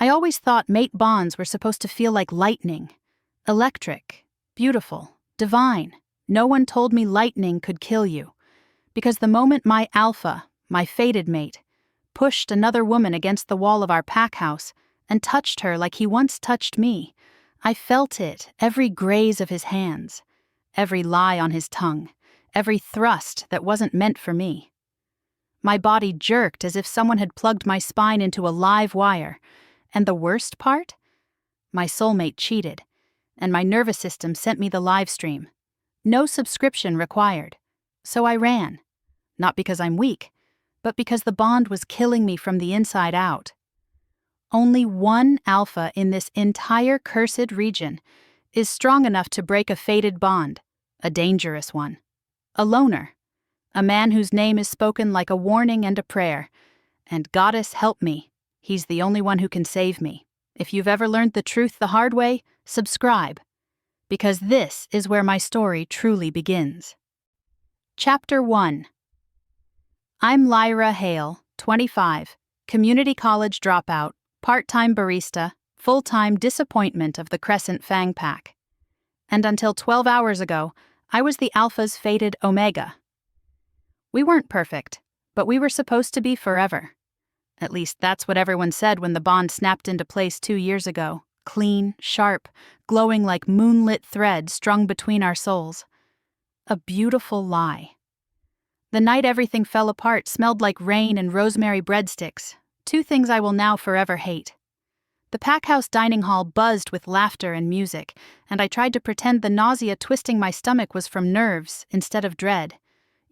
I always thought mate bonds were supposed to feel like lightning. Electric, beautiful, divine. No one told me lightning could kill you. Because the moment my alpha, my fated mate, pushed another woman against the wall of our pack house and touched her like he once touched me, I felt it, every graze of his hands, every lie on his tongue, every thrust that wasn't meant for me. My body jerked as if someone had plugged my spine into a live wire, and the worst part? My soulmate cheated, and my nervous system sent me the live stream. No subscription required. So I ran. Not because I'm weak, but because the bond was killing me from the inside out. Only one alpha in this entire cursed region is strong enough to break a fated bond, a dangerous one. A loner. A man whose name is spoken like a warning and a prayer. And Goddess help me, he's the only one who can save me. If you've ever learned the truth the hard way, subscribe. Because this is where my story truly begins. Chapter 1. I'm Lyra Hale, 25, community college dropout, part-time barista, full-time disappointment of the Crescent Fang Pack. And until 12 hours ago, I was the Alpha's fated Omega. We weren't perfect, but we were supposed to be forever. At least that's what everyone said when the bond snapped into place 2 years ago, clean, sharp, glowing like moonlit thread strung between our souls. A beautiful lie. The night everything fell apart smelled like rain and rosemary breadsticks, 2 things I will now forever hate. The packhouse dining hall buzzed with laughter and music, and I tried to pretend the nausea twisting my stomach was from nerves instead of dread.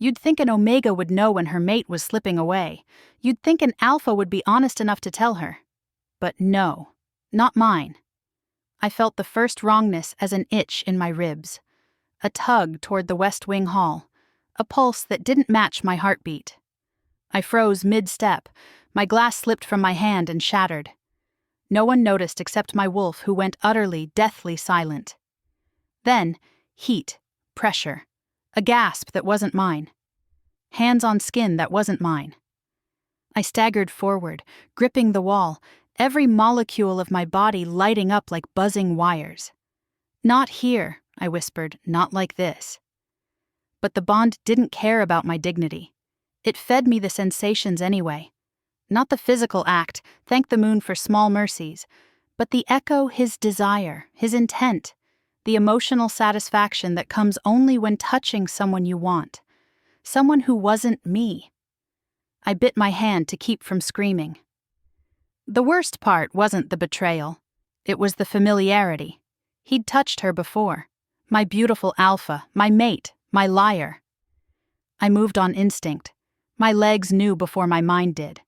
You'd think an Omega would know when her mate was slipping away. You'd think an Alpha would be honest enough to tell her. But no, not mine. I felt the first wrongness as an itch in my ribs. A tug toward the West Wing Hall. A pulse that didn't match my heartbeat. I froze mid-step. My glass slipped from my hand and shattered. No one noticed except my wolf, who went utterly, deathly silent. Then, heat, pressure. A gasp that wasn't mine. Hands on skin that wasn't mine. I staggered forward, gripping the wall, every molecule of my body lighting up like buzzing wires. Not here, I whispered, not like this. But the bond didn't care about my dignity. It fed me the sensations anyway. Not the physical act, thank the moon for small mercies, but the echo, his desire, his intent, the emotional satisfaction that comes only when touching someone you want, someone who wasn't me. I bit my hand to keep from screaming. The worst part wasn't the betrayal. It was the familiarity. He'd touched her before. My beautiful alpha, my mate, my liar. I moved on instinct. My legs knew before my mind did.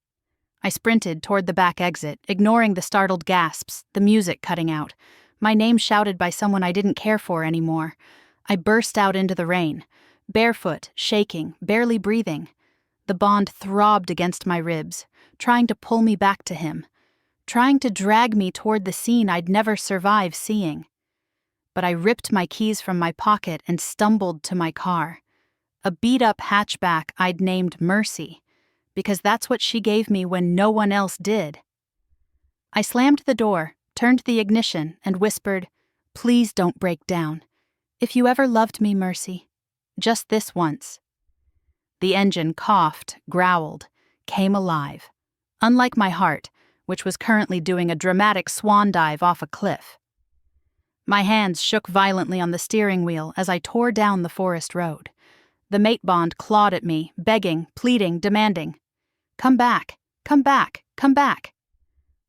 I sprinted toward the back exit, ignoring the startled gasps, the music cutting out, my name shouted by someone I didn't care for anymore. I burst out into the rain, barefoot, shaking, barely breathing. The bond throbbed against my ribs, trying to pull me back to him, trying to drag me toward the scene I'd never survive seeing. But I ripped my keys from my pocket and stumbled to my car. A beat-up hatchback I'd named Mercy, because that's what she gave me when no one else did. I slammed the door, turned the ignition, and whispered, "Please don't break down. If you ever loved me, Mercy, just this once." The engine coughed, growled, came alive, unlike my heart, which was currently doing a dramatic swan dive off a cliff. My hands shook violently on the steering wheel as I tore down the forest road. The mate bond clawed at me, begging, pleading, demanding. "Come back, come back, come back."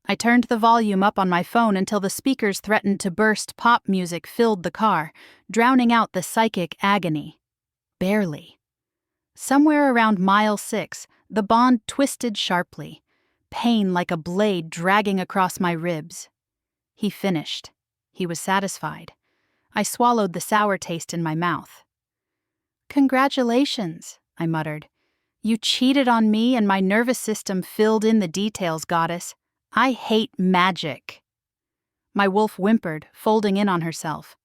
I turned the volume up on my phone until the speakers threatened to burst. Pop music filled the car, drowning out the psychic agony. Barely. Somewhere around mile 6, the bond twisted sharply, pain like a blade dragging across my ribs. He finished. He was satisfied. I swallowed the sour taste in my mouth. "Congratulations," I muttered. "You cheated on me and my nervous system filled in the details, goddess. I hate magic." My wolf whimpered, folding in on herself.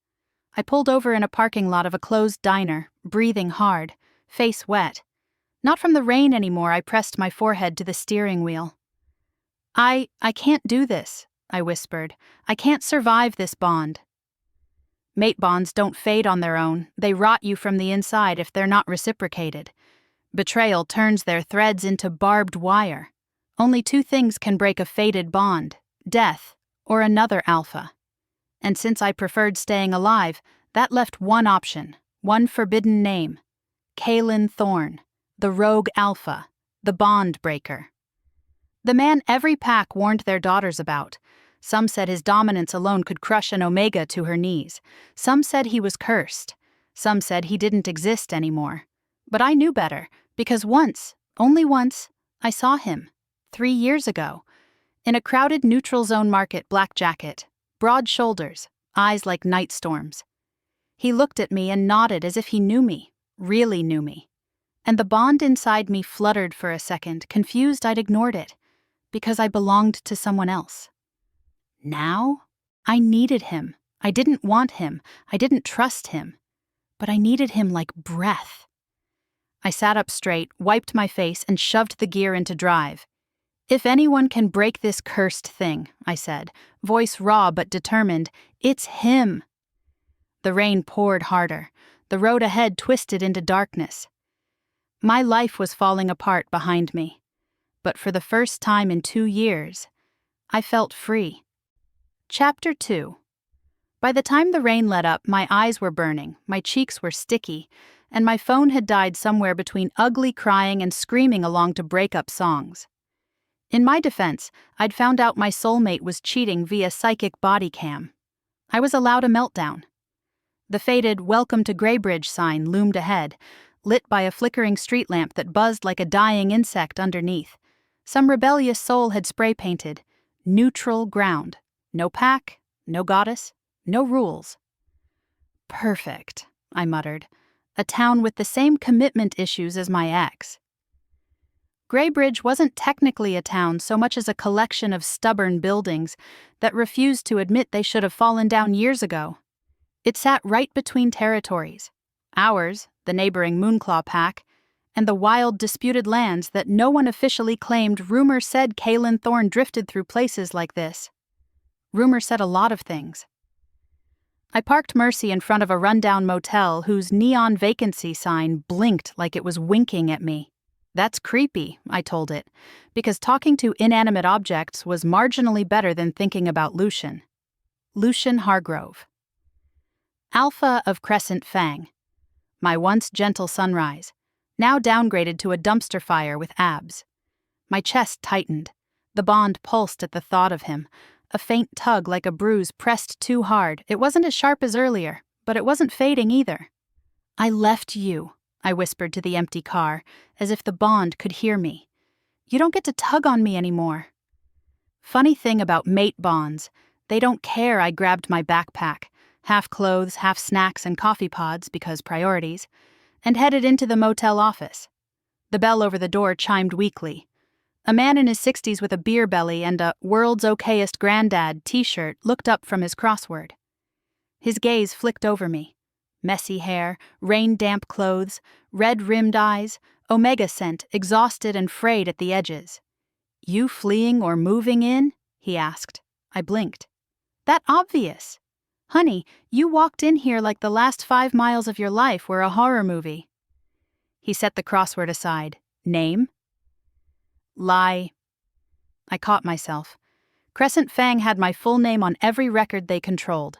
I pulled over in a parking lot of a closed diner, breathing hard, face wet. Not from the rain anymore. I pressed my forehead to the steering wheel. I can't do this," I whispered. I can't survive this bond. Mate bonds don't fade on their own. They rot you from the inside if they're not reciprocated. Betrayal turns their threads into barbed wire. Only two things can break a fated bond: death or another alpha. And since I preferred staying alive, that left one option, one forbidden name: Kael Thorne, the rogue alpha, the Bondbreaker. The man every pack warned their daughters about. Some said his dominance alone could crush an Omega to her knees. Some said he was cursed. Some said he didn't exist anymore. But I knew better, because once, only once, I saw him, 3 years ago, in a crowded neutral zone market black jacket, broad shoulders, eyes like night storms. He looked at me and nodded as if he knew me, really knew me. And the bond inside me fluttered for a second, confused I'd ignored it, because I belonged to someone else. Now? I needed him. I didn't want him. I didn't trust him. But I needed him like breath. I sat up straight, wiped my face, and shoved the gear into drive. If anyone can break this cursed thing, I said, voice raw but determined, it's him. The rain poured harder. The road ahead twisted into darkness. My life was falling apart behind me. But for the first time in 2 years, I felt free. Chapter 2. By the time the rain let up, my eyes were burning, my cheeks were sticky, and my phone had died somewhere between ugly crying and screaming along to breakup songs. In my defense, I'd found out my soulmate was cheating via psychic body cam. I was allowed a meltdown. The faded "Welcome to Greybridge" sign loomed ahead, lit by a flickering street lamp that buzzed like a dying insect underneath. Some rebellious soul had spray-painted, "Neutral ground. No pack, no goddess, no rules." Perfect, I muttered. A town with the same commitment issues as my ex. Greybridge wasn't technically a town so much as a collection of stubborn buildings that refused to admit they should have fallen down years ago. It sat right between territories. Ours, the neighboring Moonclaw pack, and the wild, disputed lands that no one officially claimed. Rumor said Kael Thorne drifted through places like this. Rumor said a lot of things. I parked Mercy in front of a rundown motel whose neon vacancy sign blinked like it was winking at me. That's creepy, I told it, because talking to inanimate objects was marginally better than thinking about Lucien. Lucien Hargrove. Alpha of Crescent Fang. My once gentle sunrise, now downgraded to a dumpster fire with abs. My chest tightened. The bond pulsed at the thought of him. A faint tug like a bruise pressed too hard. It wasn't as sharp as earlier, but it wasn't fading either. I left you, I whispered to the empty car, as if the bond could hear me. You don't get to tug on me anymore. Funny thing about mate bonds, they don't care. I grabbed my backpack, half clothes, half snacks and coffee pods because priorities, and headed into the motel office. The bell over the door chimed weakly. A man in his 60s with a beer belly and a "World's Okayest Granddad" t-shirt looked up from his crossword. His gaze flicked over me. Messy hair, rain-damp clothes, red-rimmed eyes, Omega scent, exhausted and frayed at the edges. "You fleeing or moving in?" he asked. I blinked. "That obvious. Honey, you walked in here like the last 5 miles of your life were a horror movie." He set the crossword aside. "Name?" "Lie." I caught myself. Crescent Fang had my full name on every record they controlled.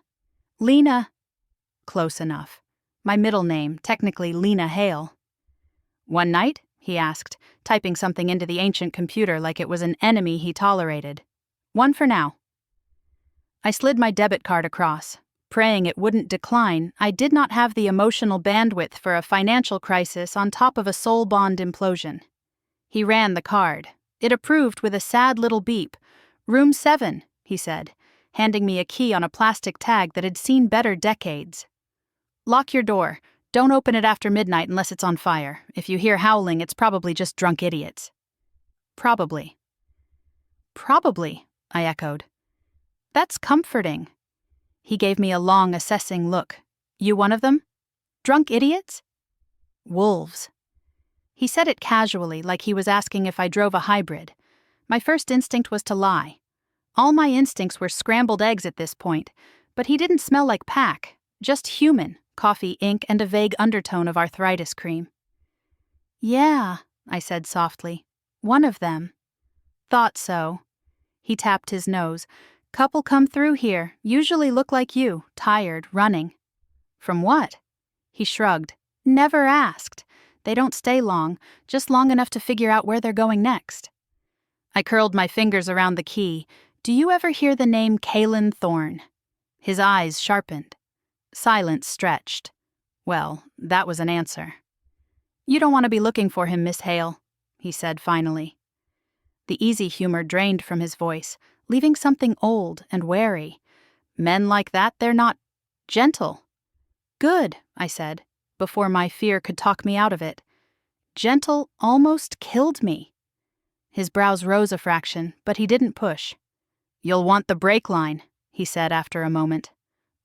Lena. Close enough. My middle name, technically Lena Hale. "One night?" he asked, typing something into the ancient computer like it was an enemy he tolerated. "One for now." I slid my debit card across. Praying it wouldn't decline, I did not have the emotional bandwidth for a financial crisis on top of a soul bond implosion. He ran the card. It approved with a sad little beep. "Room 7, he said, handing me a key on a plastic tag that had seen better decades. "Lock your door. Don't open it after midnight unless it's on fire. If you hear howling, it's probably just drunk idiots." Probably. Probably, I echoed. That's comforting. He gave me a long, assessing look. "You one of them? Drunk idiots?" "Wolves." He said it casually, like he was asking if I drove a hybrid. My first instinct was to lie. All my instincts were scrambled eggs at this point, but he didn't smell like pack, just human, coffee, ink, and a vague undertone of arthritis cream. Yeah, I said softly. One of them. Thought so. He tapped his nose. Couple come through here, usually look like you, tired, running. From what? He shrugged. Never asked. They don't stay long, just long enough to figure out where they're going next. I curled my fingers around the key. Do you ever hear the name Kael Thorne? His eyes sharpened. Silence stretched. Well, that was an answer. You don't want to be looking for him, Miss Hale, he said finally. The easy humor drained from his voice, leaving something old and wary. Men like that, they're not gentle. Good, I said, before my fear could talk me out of it. Gentle almost killed me. His brows rose a fraction, but he didn't push. You'll want the brake line, he said after a moment.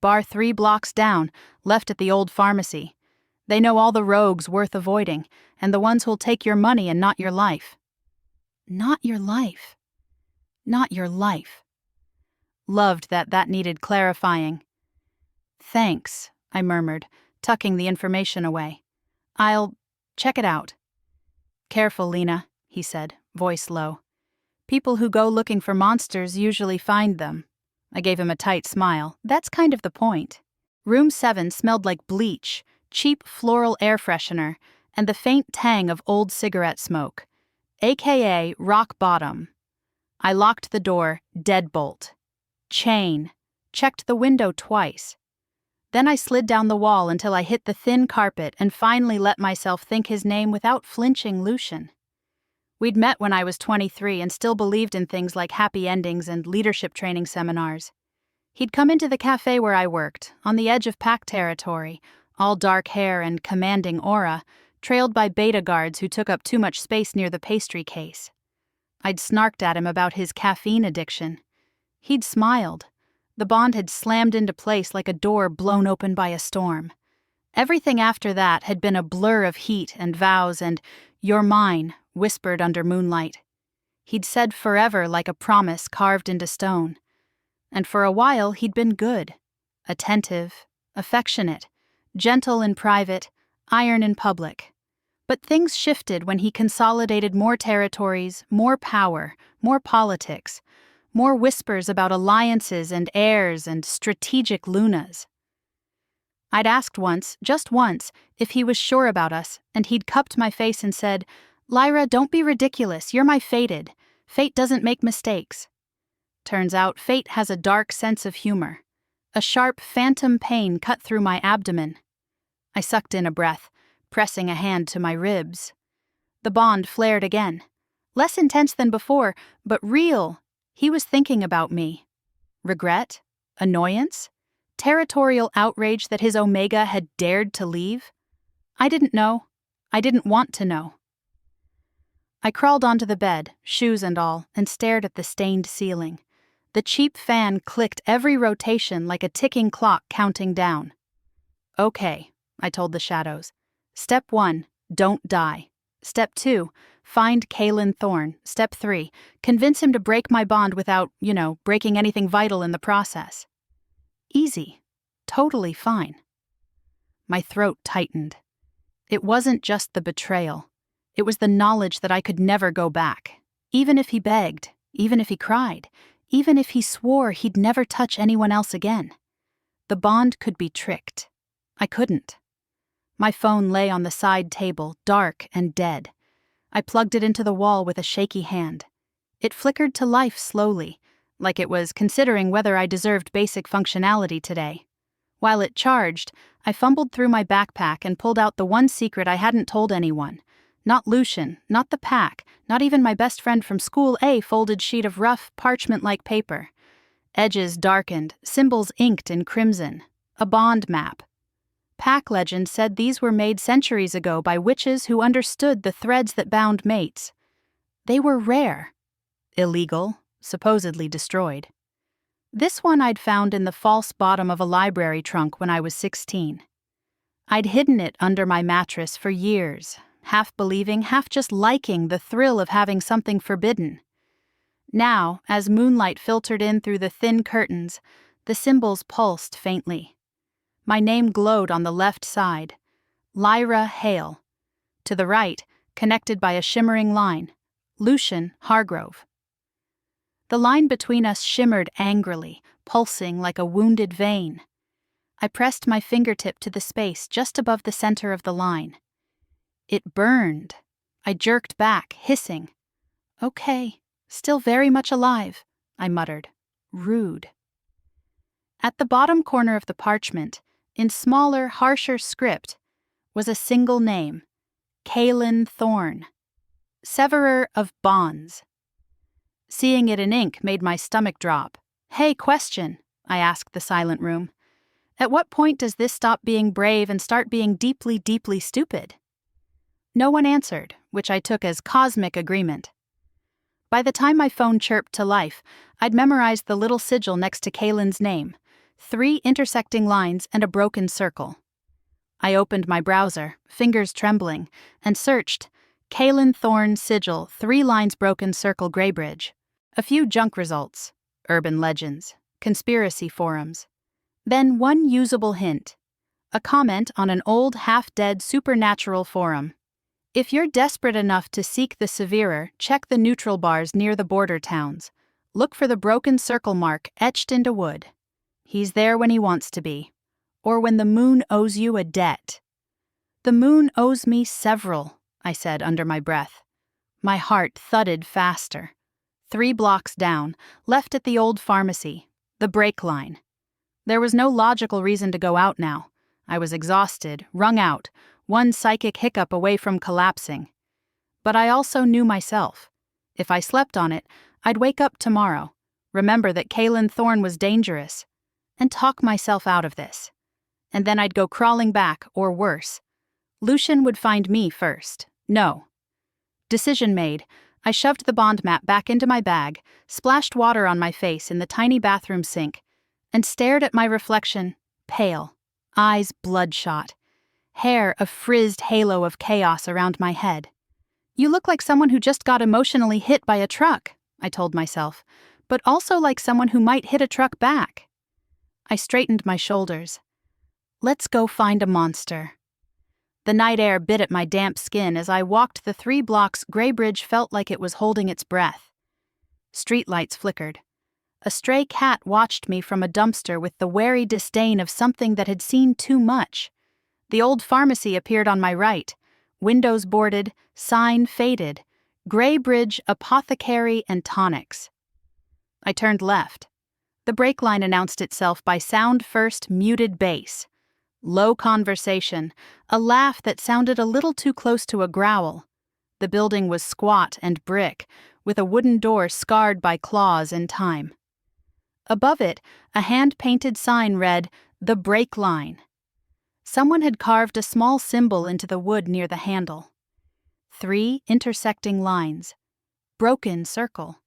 Bar 3 blocks down, left at the old pharmacy. They know all the rogues worth avoiding, and the ones who'll take your money and not your life. Not your life. Not your life. Loved that needed clarifying. Thanks, I murmured, tucking the information away. I'll check it out. Careful, Lena, he said, voice low. People who go looking for monsters usually find them. I gave him a tight smile. That's kind of the point. Room 7 smelled like bleach, cheap floral air freshener, and the faint tang of old cigarette smoke, aka rock bottom. I locked the door, deadbolt. Chain. Checked the window twice. Then I slid down the wall until I hit the thin carpet and finally let myself think his name without flinching. Lucien. We'd met when I was 23 and still believed in things like happy endings and leadership training seminars. He'd come into the cafe where I worked, on the edge of pack territory, all dark hair and commanding aura, trailed by beta guards who took up too much space near the pastry case. I'd snarked at him about his caffeine addiction. He'd smiled. The bond had slammed into place like a door blown open by a storm. Everything after that had been a blur of heat and vows and, "You're mine," whispered under moonlight. He'd said forever like a promise carved into stone. And for a while he'd been good. Attentive, affectionate, gentle in private, iron in public. But things shifted when he consolidated more territories, more power, more politics, more whispers about alliances and heirs and strategic lunas. I'd asked once, just once, if he was sure about us, and he'd cupped my face and said, "Lyra, don't be ridiculous, you're my fated. Fate doesn't make mistakes." Turns out fate has a dark sense of humor. A sharp phantom pain cut through my abdomen. I sucked in a breath, pressing a hand to my ribs. The bond flared again. Less intense than before, but real. He was thinking about me. Regret? Annoyance? Territorial outrage that his Omega had dared to leave? I didn't know. I didn't want to know. I crawled onto the bed, shoes and all, and stared at the stained ceiling. The cheap fan clicked every rotation like a ticking clock counting down. Okay, I told the shadows. Step 1, don't die. Step 2, find Kael Thorne. Step 3, convince him to break my bond without, breaking anything vital in the process. Easy. Totally fine. My throat tightened. It wasn't just the betrayal. It was the knowledge that I could never go back. Even if he begged, even if he cried, even if he swore he'd never touch anyone else again. The bond could be tricked. I couldn't. My phone lay on the side table, dark and dead. I plugged it into the wall with a shaky hand. It flickered to life slowly, like it was considering whether I deserved basic functionality today. While it charged, I fumbled through my backpack and pulled out the one secret I hadn't told anyone. Not Lucien, not the pack, not even my best friend from school, a folded sheet of rough, parchment-like paper. Edges darkened, symbols inked in crimson. A bond map. Pack legend said these were made centuries ago by witches who understood the threads that bound mates. They were rare. Illegal, supposedly destroyed. This one I'd found in the false bottom of a library trunk when I was 16. I'd hidden it under my mattress for years, half believing, half just liking the thrill of having something forbidden. Now, as moonlight filtered in through the thin curtains, the symbols pulsed faintly. My name glowed on the left side, Lyra Hale. To the right, connected by a shimmering line, Lucien Hargrove. The line between us shimmered angrily, pulsing like a wounded vein. I pressed my fingertip to the space just above the center of the line. It burned. I jerked back, hissing. "Okay, still very much alive," I muttered. Rude. At the bottom corner of the parchment, in smaller, harsher script, was a single name, Kael Thorne, severer of bonds. Seeing it in ink made my stomach drop. "Hey, question," I asked the silent room. "At what point does this stop being brave and start being deeply, deeply stupid?" No one answered, which I took as cosmic agreement. By the time my phone chirped to life, I'd memorized the little sigil next to Kaelin's name, 3 intersecting lines and a broken circle. I opened my browser, fingers trembling, and searched Kael Thorne sigil 3 lines broken circle Greybridge. A few junk results, urban legends, conspiracy forums. Then one usable hint, a comment on an old half-dead supernatural forum. If you're desperate enough to seek the severer, check the neutral bars near the border towns. Look for the broken circle mark etched into wood. He's there when he wants to be. Or when the moon owes you a debt. "The moon owes me several," I said under my breath. My heart thudded faster. 3 blocks down, left at the old pharmacy, the break line. There was no logical reason to go out now. I was exhausted, wrung out, one psychic hiccup away from collapsing. But I also knew myself. If I slept on it, I'd wake up tomorrow, remember that Kael Thorne was dangerous, and talk myself out of this. And then I'd go crawling back, or worse. Lucien would find me first. No. Decision made, I shoved the bond map back into my bag, splashed water on my face in the tiny bathroom sink, and stared at my reflection, pale, eyes bloodshot, hair a frizzed halo of chaos around my head. "You look like someone who just got emotionally hit by a truck," I told myself, "but also like someone who might hit a truck back." I straightened my shoulders. Let's go find a monster. The night air bit at my damp skin as I walked the 3 blocks. Greybridge felt like it was holding its breath. Streetlights flickered. A stray cat watched me from a dumpster with the wary disdain of something that had seen too much. The old pharmacy appeared on my right, windows boarded, sign faded, Greybridge Apothecary and Tonics. I turned left. The brake line announced itself by sound-first muted bass. Low conversation, a laugh that sounded a little too close to a growl. The building was squat and brick, with a wooden door scarred by claws and time. Above it, a hand-painted sign read, "The Brake Line." Someone had carved a small symbol into the wood near the handle. 3 intersecting lines. Broken circle.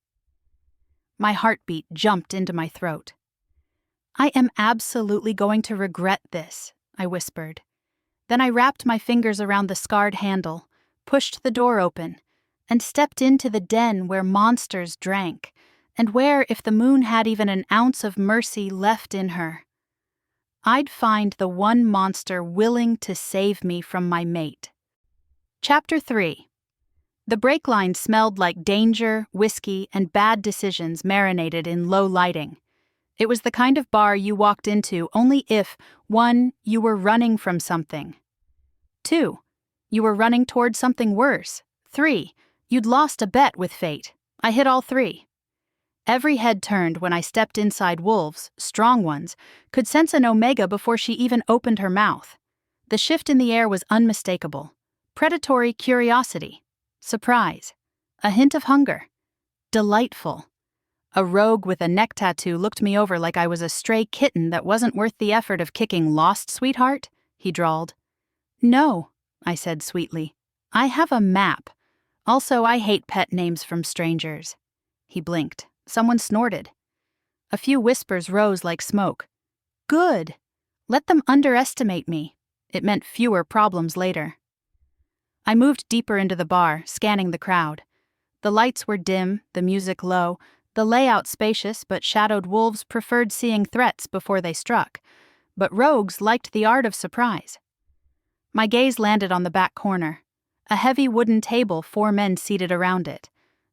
My heartbeat jumped into my throat. "I am absolutely going to regret this," I whispered. Then I wrapped my fingers around the scarred handle, pushed the door open, and stepped into the den where monsters drank, and where, if the moon had even an ounce of mercy left in her, I'd find the one monster willing to save me from my mate. Chapter 3. The brake line smelled like danger, whiskey, and bad decisions marinated in low lighting. It was the kind of bar you walked into only if, 1, you were running from something. 2, you were running toward something worse. 3, you'd lost a bet with fate. I hit all 3. Every head turned when I stepped inside. Wolves, strong ones, could sense an Omega before she even opened her mouth. The shift in the air was unmistakable. Predatory curiosity. Surprise. A hint of hunger. Delightful. A rogue with a neck tattoo looked me over like I was a stray kitten that wasn't worth the effort of kicking lost, sweetheart, he drawled. "No," I said sweetly. "I have a map. Also, I hate pet names from strangers." He blinked. Someone snorted. A few whispers rose like smoke. Good. Let them underestimate me. It meant fewer problems later. I moved deeper into the bar, scanning the crowd. The lights were dim, the music low, The layout spacious, but shadowed wolves preferred seeing threats before they struck, but rogues liked the art of surprise. My gaze landed on the back corner, a heavy wooden table, 4 men seated around it.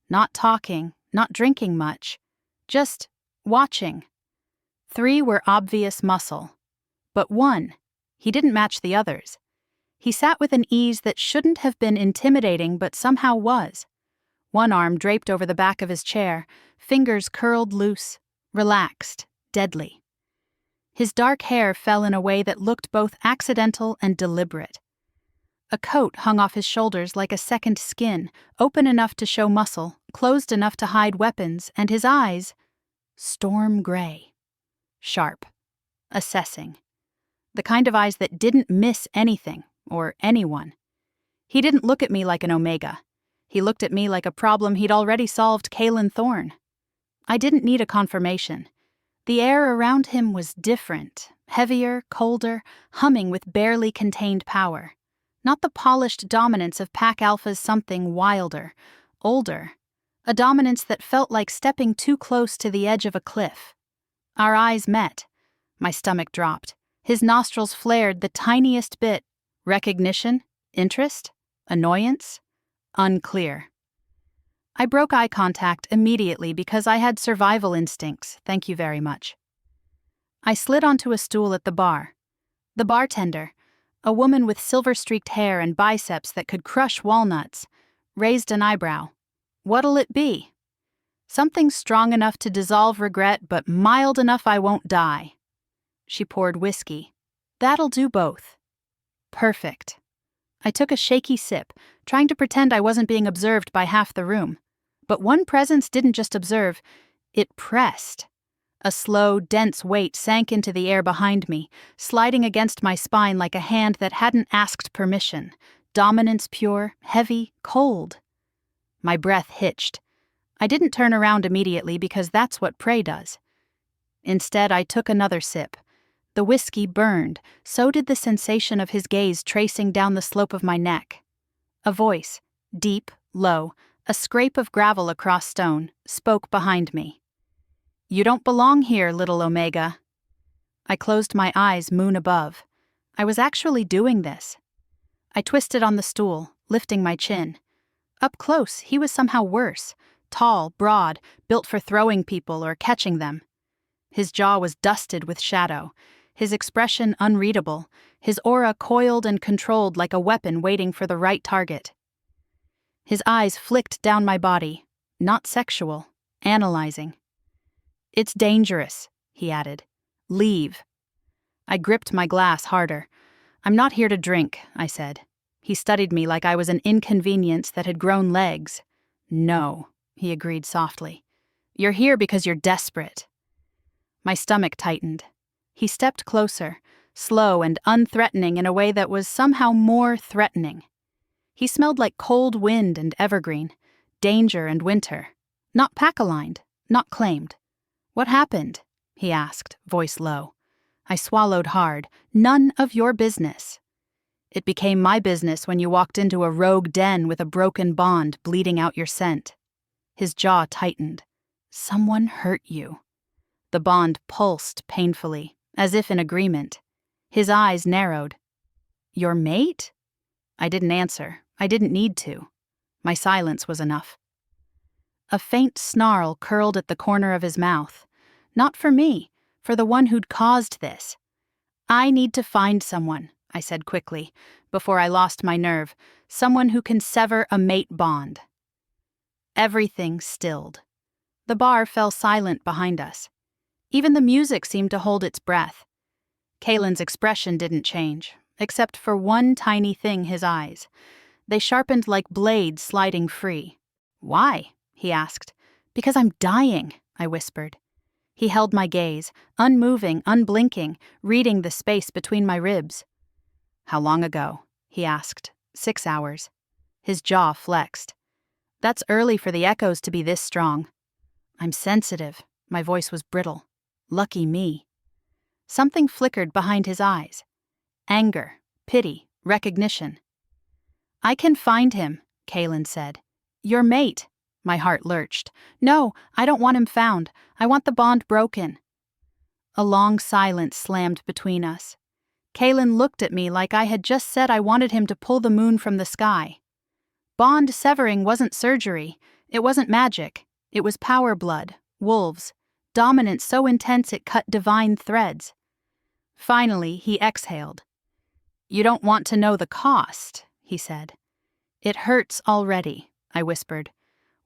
Not talking, not drinking much, just watching. 3 were obvious muscle, but one, he didn't match the others. He sat with an ease that shouldn't have been intimidating but somehow was. One arm draped over the back of his chair, fingers curled loose, relaxed, deadly. His dark hair fell in a way that looked both accidental and deliberate. A coat hung off his shoulders like a second skin, open enough to show muscle, closed enough to hide weapons, and his eyes, storm gray. Sharp. Assessing. The kind of eyes that didn't miss anything, or anyone. He didn't look at me like an Omega. He looked at me like a problem he'd already solved, Kael and Thorne. I didn't need a confirmation. The air around him was different, heavier, colder, humming with barely contained power. Not the polished dominance of Pack Alpha's something wilder, older. A dominance that felt like stepping too close to the edge of a cliff. Our eyes met. My stomach dropped. His nostrils flared the tiniest bit. Recognition? Interest? Annoyance? Unclear. I broke eye contact immediately because I had survival instincts, thank you very much. I slid onto a stool at the bar. The bartender, a woman with silver-streaked hair and biceps that could crush walnuts, raised an eyebrow. What'll it be? Something strong enough to dissolve regret, but mild enough I won't die. She poured whiskey. That'll do both. Perfect. I took a shaky sip, trying to pretend I wasn't being observed by half the room. But one presence didn't just observe, it pressed. A slow, dense weight sank into the air behind me, sliding against my spine like a hand that hadn't asked permission. Dominance pure, heavy, cold. My breath hitched. I didn't turn around immediately because that's what prey does. Instead, I took another sip. The whiskey burned, so did the sensation of his gaze tracing down the slope of my neck. A voice, deep, low, a scrape of gravel across stone, spoke behind me. You don't belong here, little Omega. I closed my eyes, moon above. I was actually doing this. I twisted on the stool, lifting my chin. Up close, he was somehow worse. Tall, broad, built for throwing people or catching them. His jaw was dusted with shadow, his expression unreadable, his aura coiled and controlled like a weapon waiting for the right target. His eyes flicked down my body, not sexual, analyzing. It's dangerous, he added. Leave. I gripped my glass harder. I'm not here to drink, I said. He studied me like I was an inconvenience that had grown legs. No, he agreed softly. You're here because you're desperate. My stomach tightened. He stepped closer, slow and unthreatening in a way that was somehow more threatening. He smelled like cold wind and evergreen, danger and winter. Not pack-aligned, not claimed. What happened? He asked, voice low. I swallowed hard. None of your business. It became my business when you walked into a rogue den with a broken bond bleeding out your scent. His jaw tightened. Someone hurt you. The bond pulsed painfully, as if in agreement. His eyes narrowed. Your mate? I didn't answer. I didn't need to. My silence was enough. A faint snarl curled at the corner of his mouth. Not for me, for the one who'd caused this. I need to find someone, I said quickly, before I lost my nerve. Someone who can sever a mate bond. Everything stilled. The bar fell silent behind us. Even the music seemed to hold its breath. Kaelin's expression didn't change, except for one tiny thing, his eyes. They sharpened like blades sliding free. Why? He asked. Because I'm dying, I whispered. He held my gaze, unmoving, unblinking, reading the space between my ribs. How long ago? He asked. 6 hours. His jaw flexed. That's early for the echoes to be this strong. I'm sensitive. My voice was brittle. Lucky me. Something flickered behind his eyes. Anger, pity, recognition. I can find him, Kaelin said. Your mate. My heart lurched. No, I don't want him found. I want the bond broken. A long silence slammed between us. Kaelin looked at me like I had just said I wanted him to pull the moon from the sky. Bond severing wasn't surgery. It wasn't magic. It was power blood, wolves, dominance so intense it cut divine threads. Finally, he exhaled. "You don't want to know the cost," he said. "It hurts already," I whispered.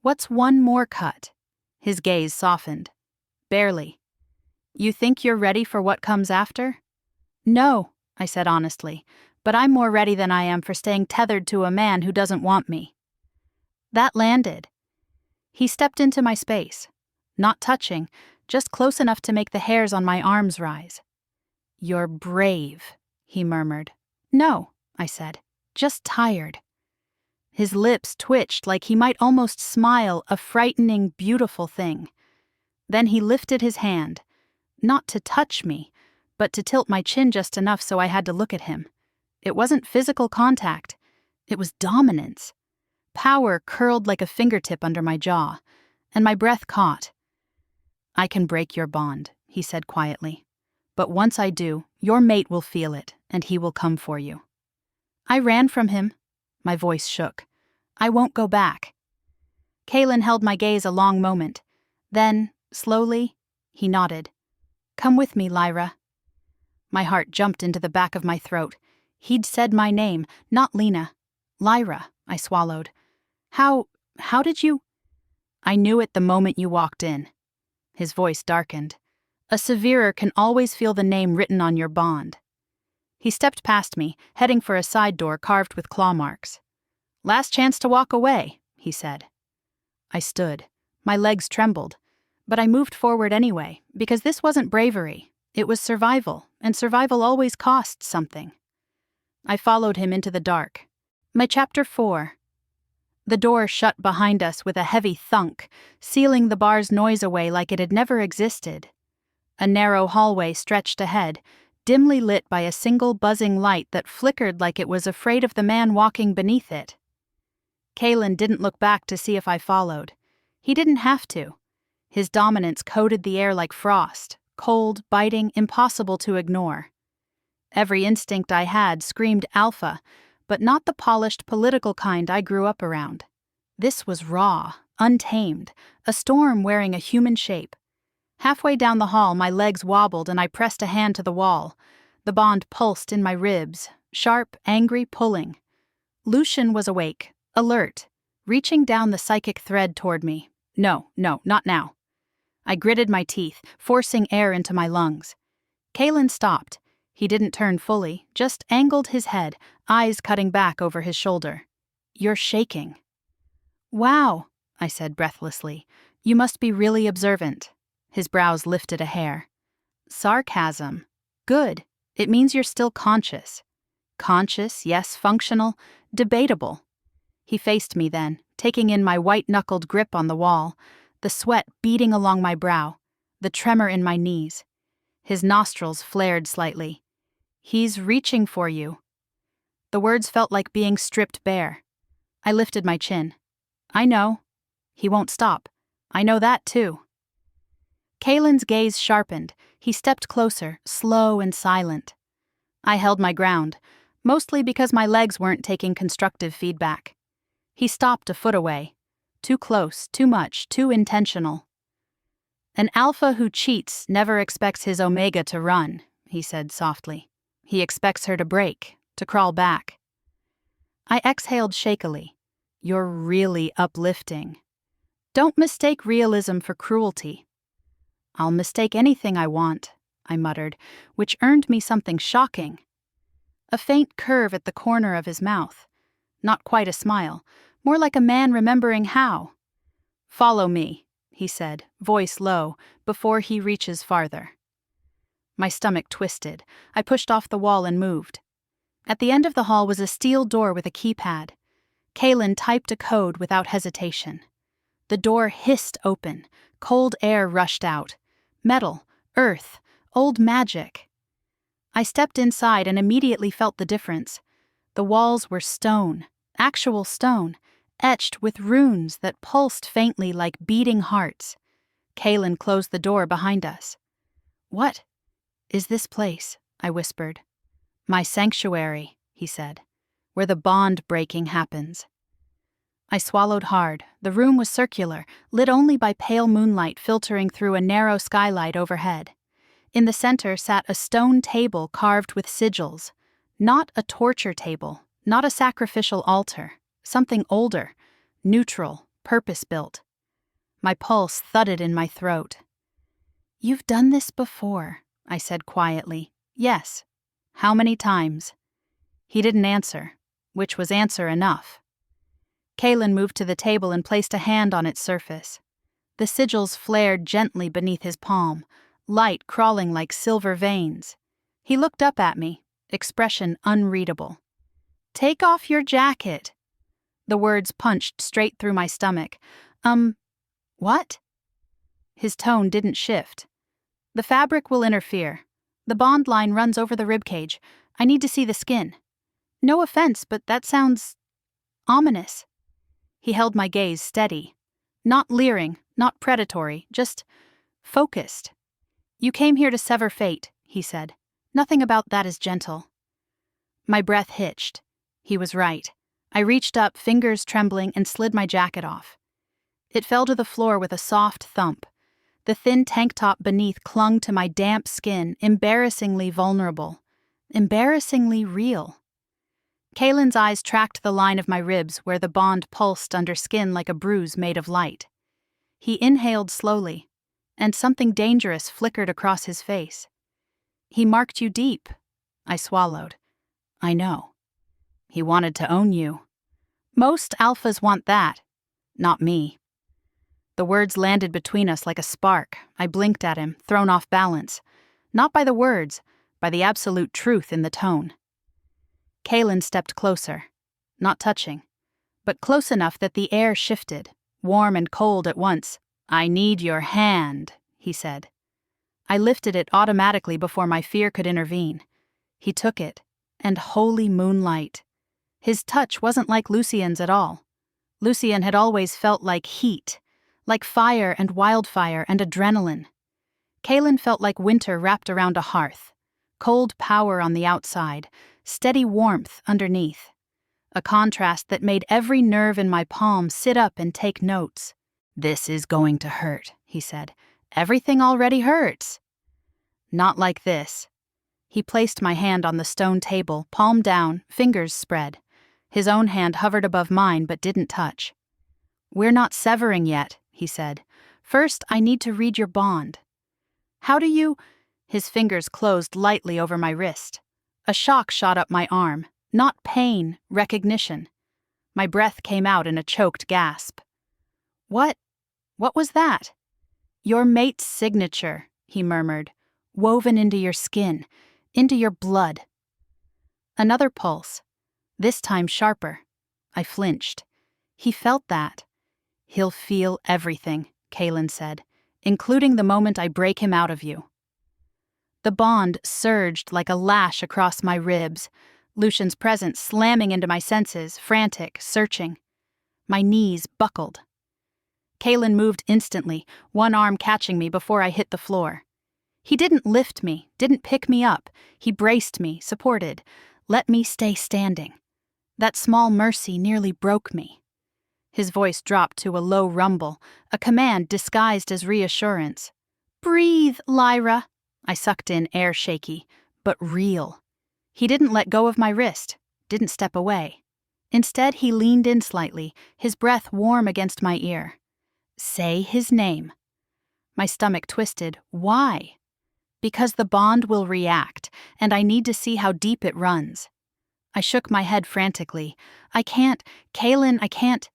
"What's one more cut?" His gaze softened. "Barely. You think you're ready for what comes after?" "No," I said honestly, "but I'm more ready than I am for staying tethered to a man who doesn't want me." That landed. He stepped into my space, not touching, just close enough to make the hairs on my arms rise. "You're brave," he murmured. "No," I said, "just tired." His lips twitched like he might almost smile, a frightening, beautiful thing. Then he lifted his hand, not to touch me, but to tilt my chin just enough so I had to look at him. It wasn't physical contact. It was dominance. Power curled like a fingertip under my jaw, and my breath caught. "I can break your bond," he said quietly. "But once I do, your mate will feel it, and he will come for you." I ran from him. My voice shook. "I won't go back." Kaelin held my gaze a long moment. Then, slowly, he nodded. "Come with me, Lyra." My heart jumped into the back of my throat. He'd said my name, not Lena. "Lyra," I swallowed. How did you—" "I knew it the moment you walked in." His voice darkened. "A severer can always feel the name written on your bond." He stepped past me, heading for a side door carved with claw marks. "Last chance to walk away," he said. I stood. My legs trembled. But I moved forward anyway, because this wasn't bravery. It was survival, and survival always costs something. I followed him into the dark. My Chapter 4. The door shut behind us with a heavy thunk, sealing the bar's noise away like it had never existed. A narrow hallway stretched ahead, dimly lit by a single buzzing light that flickered like it was afraid of the man walking beneath it. Kaelin didn't look back to see if I followed. He didn't have to. His dominance coated the air like frost, cold, biting, impossible to ignore. Every instinct I had screamed alpha, but not the polished political kind I grew up around. This was raw, untamed, a storm wearing a human shape. Halfway down the hall, my legs wobbled and I pressed a hand to the wall. The bond pulsed in my ribs, sharp, angry pulling. Lucien was awake, alert, reaching down the psychic thread toward me. No, not now. I gritted my teeth, forcing air into my lungs. Kaelin stopped. He didn't turn fully, just angled his head, eyes cutting back over his shoulder. "You're shaking." "Wow," I said breathlessly. "You must be really observant." His brows lifted a hair. "Sarcasm. Good. It means you're still conscious." Conscious, yes, functional, debatable. He faced me then, taking in my white-knuckled grip on the wall, the sweat beading along my brow, the tremor in my knees. His nostrils flared slightly. "He's reaching for you." The words felt like being stripped bare. I lifted my chin. "I know. He won't stop. I know that too." Kaelin's gaze sharpened. He stepped closer, slow and silent. I held my ground, mostly because my legs weren't taking constructive feedback. He stopped a foot away. Too close, too much, too intentional. "An alpha who cheats never expects his omega to run," he said softly. "He expects her to break, to crawl back." I exhaled shakily. "You're really uplifting." "Don't mistake realism for cruelty." "I'll mistake anything I want," I muttered, which earned me something shocking. A faint curve at the corner of his mouth. Not quite a smile, more like a man remembering how. "Follow me," he said, voice low, "before he reaches farther." My stomach twisted. I pushed off the wall and moved. At the end of the hall was a steel door with a keypad. Kaelin typed a code without hesitation. The door hissed open. Cold air rushed out. Metal, earth, old magic. I stepped inside and immediately felt the difference. The walls were stone, actual stone, etched with runes that pulsed faintly like beating hearts. Kaelin closed the door behind us. "What is this place?" I whispered. "My sanctuary," he said, "where the bond breaking happens." I swallowed hard. The room was circular, lit only by pale moonlight filtering through a narrow skylight overhead. In the center sat a stone table carved with sigils. Not a torture table, not a sacrificial altar. Something older, neutral, purpose-built. My pulse thudded in my throat. "You've done this before," I said quietly. "Yes." "How many times?" He didn't answer, which was answer enough. Kaelin moved to the table and placed a hand on its surface. The sigils flared gently beneath his palm, light crawling like silver veins. He looked up at me, expression unreadable. "Take off your jacket." The words punched straight through my stomach. What?" His tone didn't shift. "The fabric will interfere. The bond line runs over the ribcage. I need to see the skin. No offense, but that sounds ominous." He held my gaze steady. Not leering, not predatory, just focused. "You came here to sever fate," he said. "Nothing about that is gentle." My breath hitched. He was right. I reached up, fingers trembling, and slid my jacket off. It fell to the floor with a soft thump. The thin tank top beneath clung to my damp skin, embarrassingly vulnerable. Embarrassingly real. Kaelin's eyes tracked the line of my ribs where the bond pulsed under skin like a bruise made of light. He inhaled slowly, and something dangerous flickered across his face. "He marked you deep." I swallowed. "I know. He wanted to own you." "Most alphas want that. Not me." The words landed between us like a spark. I blinked at him, thrown off balance. Not by the words, by the absolute truth in the tone. Kaelin stepped closer, not touching, but close enough that the air shifted, warm and cold at once. "I need your hand," he said. I lifted it automatically before my fear could intervene. He took it, and holy moonlight. His touch wasn't like Lucien's at all. Lucien had always felt like heat, like fire and wildfire and adrenaline. Kaelin felt like winter wrapped around a hearth, cold power on the outside, steady warmth underneath. A contrast that made every nerve in my palm sit up and take notes. "This is going to hurt," he said. "Everything already hurts." "Not like this." He placed my hand on the stone table, palm down, fingers spread. His own hand hovered above mine but didn't touch. "We're not severing yet," he said. "First, I need to read your bond." "How do you—" His fingers closed lightly over my wrist. A shock shot up my arm. Not pain, recognition. My breath came out in a choked gasp. What was that?" "Your mate's signature," he murmured, "woven into your skin, into your blood." Another pulse, this time sharper. I flinched. He felt that. "He'll feel everything," Kaelin said, "including the moment I break him out of you." The bond surged like a lash across my ribs, Lucien's presence slamming into my senses, frantic, searching. My knees buckled. Kaelin moved instantly, one arm catching me before I hit the floor. He didn't lift me, didn't pick me up. He braced me, supported, let me stay standing. That small mercy nearly broke me. His voice dropped to a low rumble, a command disguised as reassurance. "Breathe, Lyra." I sucked in air shaky, but real. He didn't let go of my wrist, didn't step away. Instead, he leaned in slightly, his breath warm against my ear. "Say his name." My stomach twisted. Why? Because the bond will react, and I need to see how deep it runs. I shook my head frantically. "I can't, Kaelin, I can't."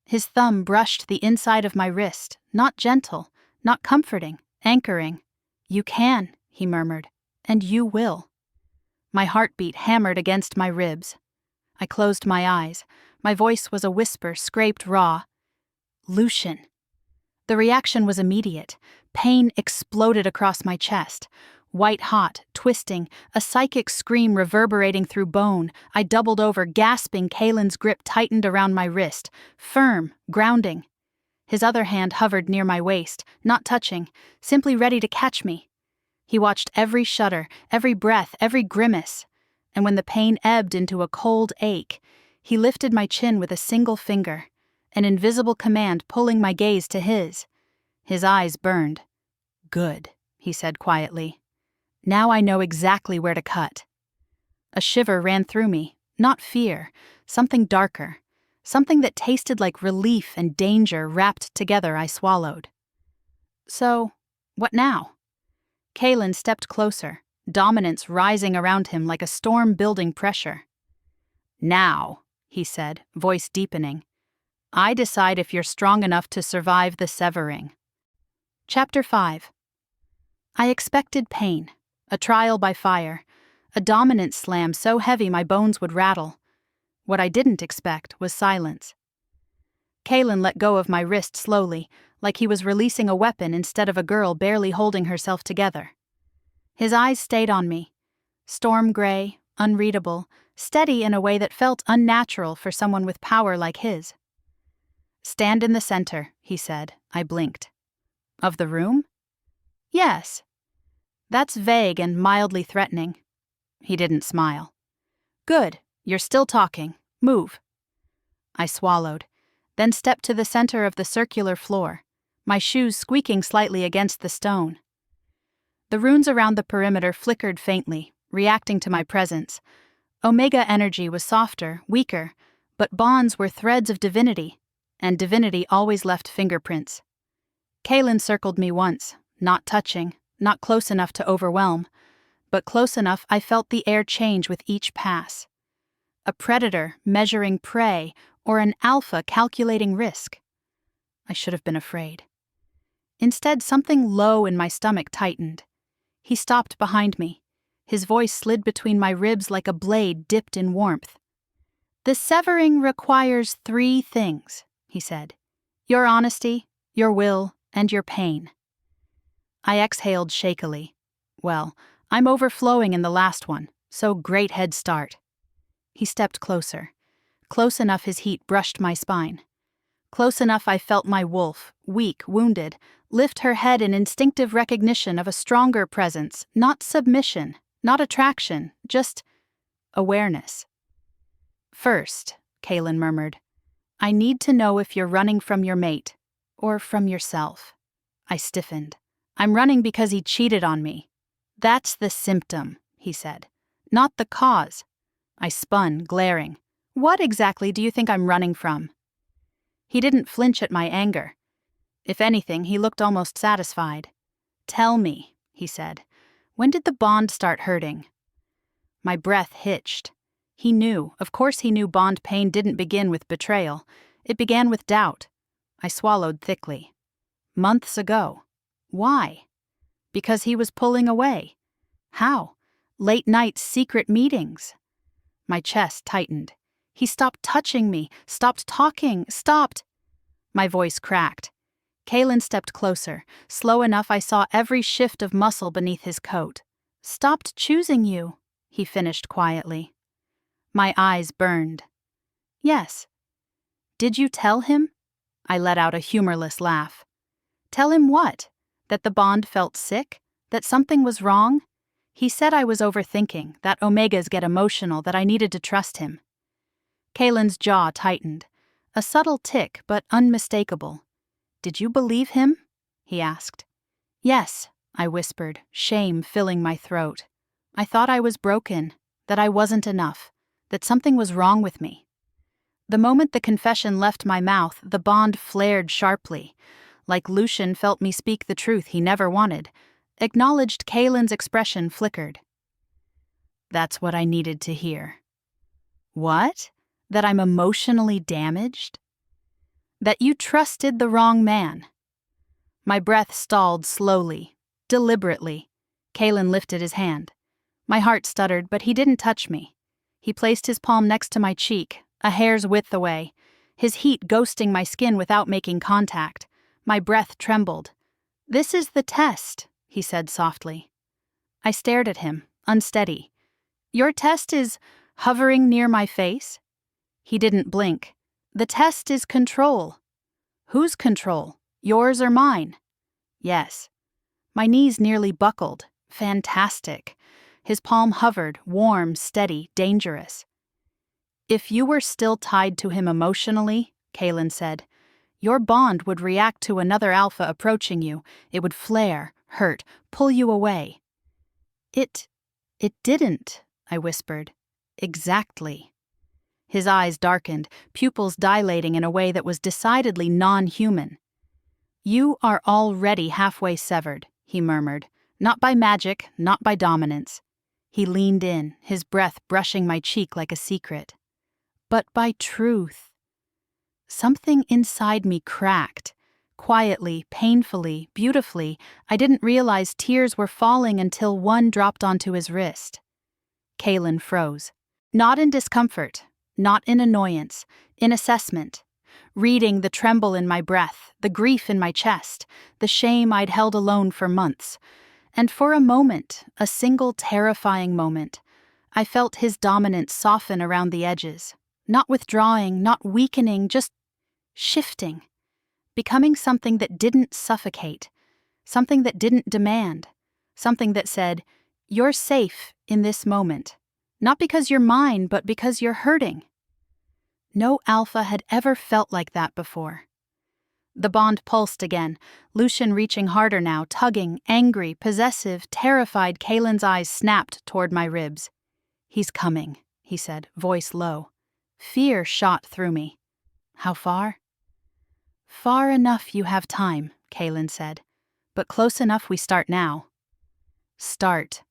His thumb brushed the inside of my wrist, not gentle, not comforting, anchoring. "You can," he murmured, "and you will." My heartbeat hammered against my ribs. I closed my eyes. My voice was a whisper, scraped raw. "Lucien." The reaction was immediate. Pain exploded across my chest. White-hot, twisting, a psychic scream reverberating through bone, I doubled over, gasping. Kaelin's grip tightened around my wrist, firm, grounding. His other hand hovered near my waist, not touching, simply ready to catch me. He watched every shudder, every breath, every grimace, and when the pain ebbed into a cold ache, he lifted my chin with a single finger, an invisible command pulling my gaze to his. His eyes burned. "Good," he said quietly. "Now I know exactly where to cut." A shiver ran through me, not fear, something darker, something that tasted like relief and danger wrapped together. I swallowed. "So, what now?" Kaelin stepped closer, dominance rising around him like a storm building pressure. "Now," he said, voice deepening, "I decide if you're strong enough to survive the severing." Chapter 5. I expected pain, a trial by fire, a dominance slam so heavy my bones would rattle. What I didn't expect was silence. Kaelin let go of my wrist slowly, like he was releasing a weapon instead of a girl barely holding herself together. His eyes stayed on me, storm gray, unreadable, steady in a way that felt unnatural for someone with power like his. "Stand in the center," he said. I blinked. "Of the room?" "Yes." "That's vague and mildly threatening." He didn't smile. "Good, you're still talking. Move." I swallowed, then stepped to the center of the circular floor, my shoes squeaking slightly against the stone. The runes around the perimeter flickered faintly, reacting to my presence. Omega energy was softer, weaker, but bonds were threads of divinity, and divinity always left fingerprints. Kaelin circled me once, not touching, not close enough to overwhelm, but close enough I felt the air change with each pass. A predator measuring prey, or an alpha calculating risk. I should have been afraid. Instead, something low in my stomach tightened. He stopped behind me. His voice slid between my ribs like a blade dipped in warmth. "The severing requires 3 things," he said. "Your honesty, your will, and your pain." I exhaled shakily. Well, I'm overflowing in the last one, so great head start. He stepped closer. Close enough his heat brushed my spine. Close enough I felt my wolf, weak, wounded, lift her head in instinctive recognition of a stronger presence, not submission, not attraction, just awareness. "First," Kaelin murmured, "I need to know if you're running from your mate, or from yourself." I stiffened. "I'm running because he cheated on me." "That's the symptom," he said, "not the cause." I spun, glaring. "What exactly do you think I'm running from?" He didn't flinch at my anger. If anything, he looked almost satisfied. "Tell me," he said, "when did the bond start hurting?" My breath hitched. He knew, of course he knew bond pain didn't begin with betrayal. It began with doubt. I swallowed thickly. "Months ago." "Why?" "Because he was pulling away." "How?" "Late night secret meetings." My chest tightened. He stopped touching me, stopped talking, stopped. My voice cracked. Kaelin stepped closer, slow enough I saw every shift of muscle beneath his coat. "Stopped choosing you," he finished quietly. My eyes burned. "Yes." "Did you tell him?" I let out a humorless laugh. "Tell him what? That the bond felt sick? That something was wrong?" He said I was overthinking, that Omegas get emotional, that I needed to trust him. Kaelin's jaw tightened. A subtle tick, but unmistakable. "Did you believe him?" he asked. "Yes," I whispered, shame filling my throat. I thought I was broken, that I wasn't enough, that something was wrong with me. The moment the confession left my mouth, the bond flared sharply, like Lucien felt me speak the truth he never wanted. Acknowledged Kaelin's expression flickered. "That's what I needed to hear." "What? That I'm emotionally damaged?" "That you trusted the wrong man." My breath stalled slowly, deliberately. Kaelin lifted his hand. My heart stuttered, but he didn't touch me. He placed his palm next to my cheek, a hair's width away, his heat ghosting my skin without making contact. My breath trembled. "This is the test," he said softly. I stared at him, unsteady. Your test is hovering near my face? He didn't blink. The test is control. Whose control? Yours or mine? Yes. My knees nearly buckled. Fantastic. His palm hovered, warm, steady, dangerous. If you were still tied to him emotionally, Kaelin said, your bond would react to another alpha approaching you. It would flare, hurt, pull you away. It didn't, I whispered. Exactly. His eyes darkened, pupils dilating in a way that was decidedly non-human. You are already halfway severed, he murmured. Not by magic, not by dominance. He leaned in, his breath brushing my cheek like a secret. But by truth. Something inside me cracked. Quietly, painfully, beautifully, I didn't realize tears were falling until one dropped onto his wrist. Kaelin froze. Not in discomfort, not in annoyance, in assessment. Reading the tremble in my breath, the grief in my chest, the shame I'd held alone for months. And for a moment, a single terrifying moment, I felt his dominance soften around the edges. Not withdrawing, not weakening, just shifting. Becoming something that didn't suffocate, something that didn't demand, something that said, you're safe in this moment. Not because you're mine, but because you're hurting. No alpha had ever felt like that before. The bond pulsed again, Lucien reaching harder now, tugging, angry, possessive, terrified. Kaelin's eyes snapped toward my ribs. He's coming, he said, voice low. Fear shot through me. How far? Far enough you have time, Kaelin said. But close enough we start now. Start.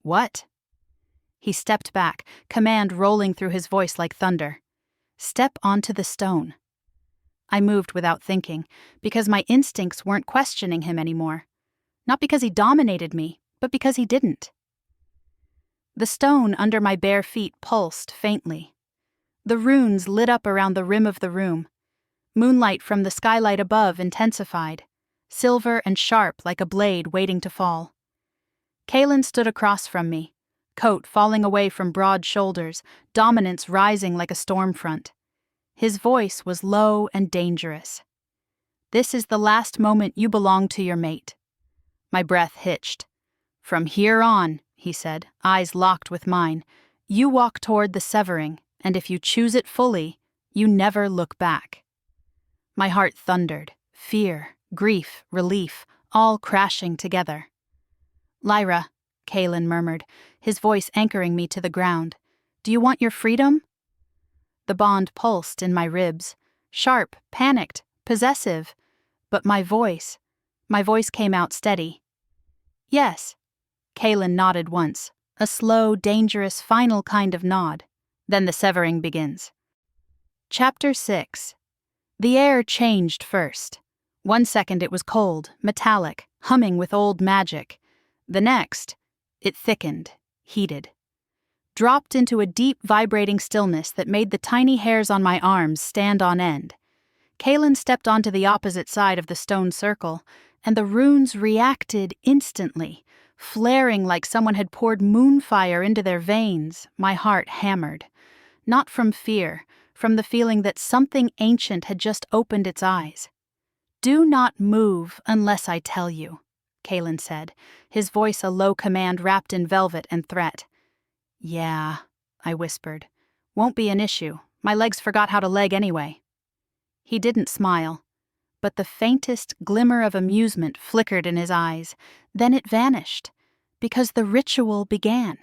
What? He stepped back, command rolling through his voice like thunder. Step onto the stone. I moved without thinking, because my instincts weren't questioning him anymore. Not because he dominated me, but because he didn't. The stone under my bare feet pulsed faintly. The runes lit up around the rim of the room. Moonlight from the skylight above intensified, silver and sharp like a blade waiting to fall. Kaelin stood across from me, coat falling away from broad shoulders, dominance rising like a storm front. His voice was low and dangerous. This is the last moment you belong to your mate. My breath hitched. From here on, he said, eyes locked with mine, you walk toward the severing, and if you choose it fully, you never look back. My heart thundered, fear, grief, relief, all crashing together. Lyra, Kaelin murmured, his voice anchoring me to the ground. Do you want your freedom? The bond pulsed in my ribs, sharp, panicked, possessive, but my voice came out steady. Yes. Kaelin nodded once, a slow, dangerous, final kind of nod. Then the severing begins. Chapter 6. The air changed first. 1 second it was cold, metallic, humming with old magic. The next, it thickened, heated. Dropped into a deep, vibrating stillness that made the tiny hairs on my arms stand on end. Kaelin stepped onto the opposite side of the stone circle, and the runes reacted instantly, flaring like someone had poured moonfire into their veins. My heart hammered. Not from fear, from the feeling that something ancient had just opened its eyes. Do not move unless I tell you, Kaelin said, his voice a low command wrapped in velvet and threat. Yeah, I whispered. Won't be an issue. My legs forgot how to leg anyway. He didn't smile, but the faintest glimmer of amusement flickered in his eyes. Then it vanished, because the ritual began.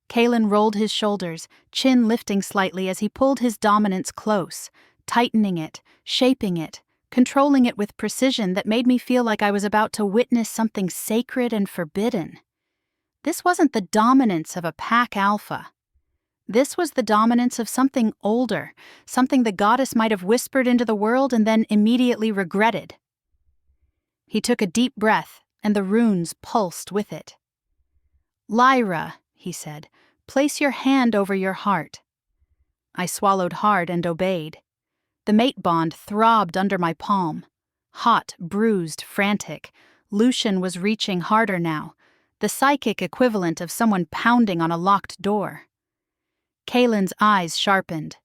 Kaelin rolled his shoulders, chin lifting slightly as he pulled his dominance close, tightening it, shaping it, controlling it with precision that made me feel like I was about to witness something sacred and forbidden. This wasn't the dominance of a pack alpha. This was the dominance of something older, something the goddess might have whispered into the world and then immediately regretted. He took a deep breath, and the runes pulsed with it. Lyra, he said, place your hand over your heart. I swallowed hard and obeyed. The mate bond throbbed under my palm. Hot, bruised, frantic. Lucien was reaching harder now. the psychic equivalent of someone pounding on a locked door. Kaelin's eyes sharpened.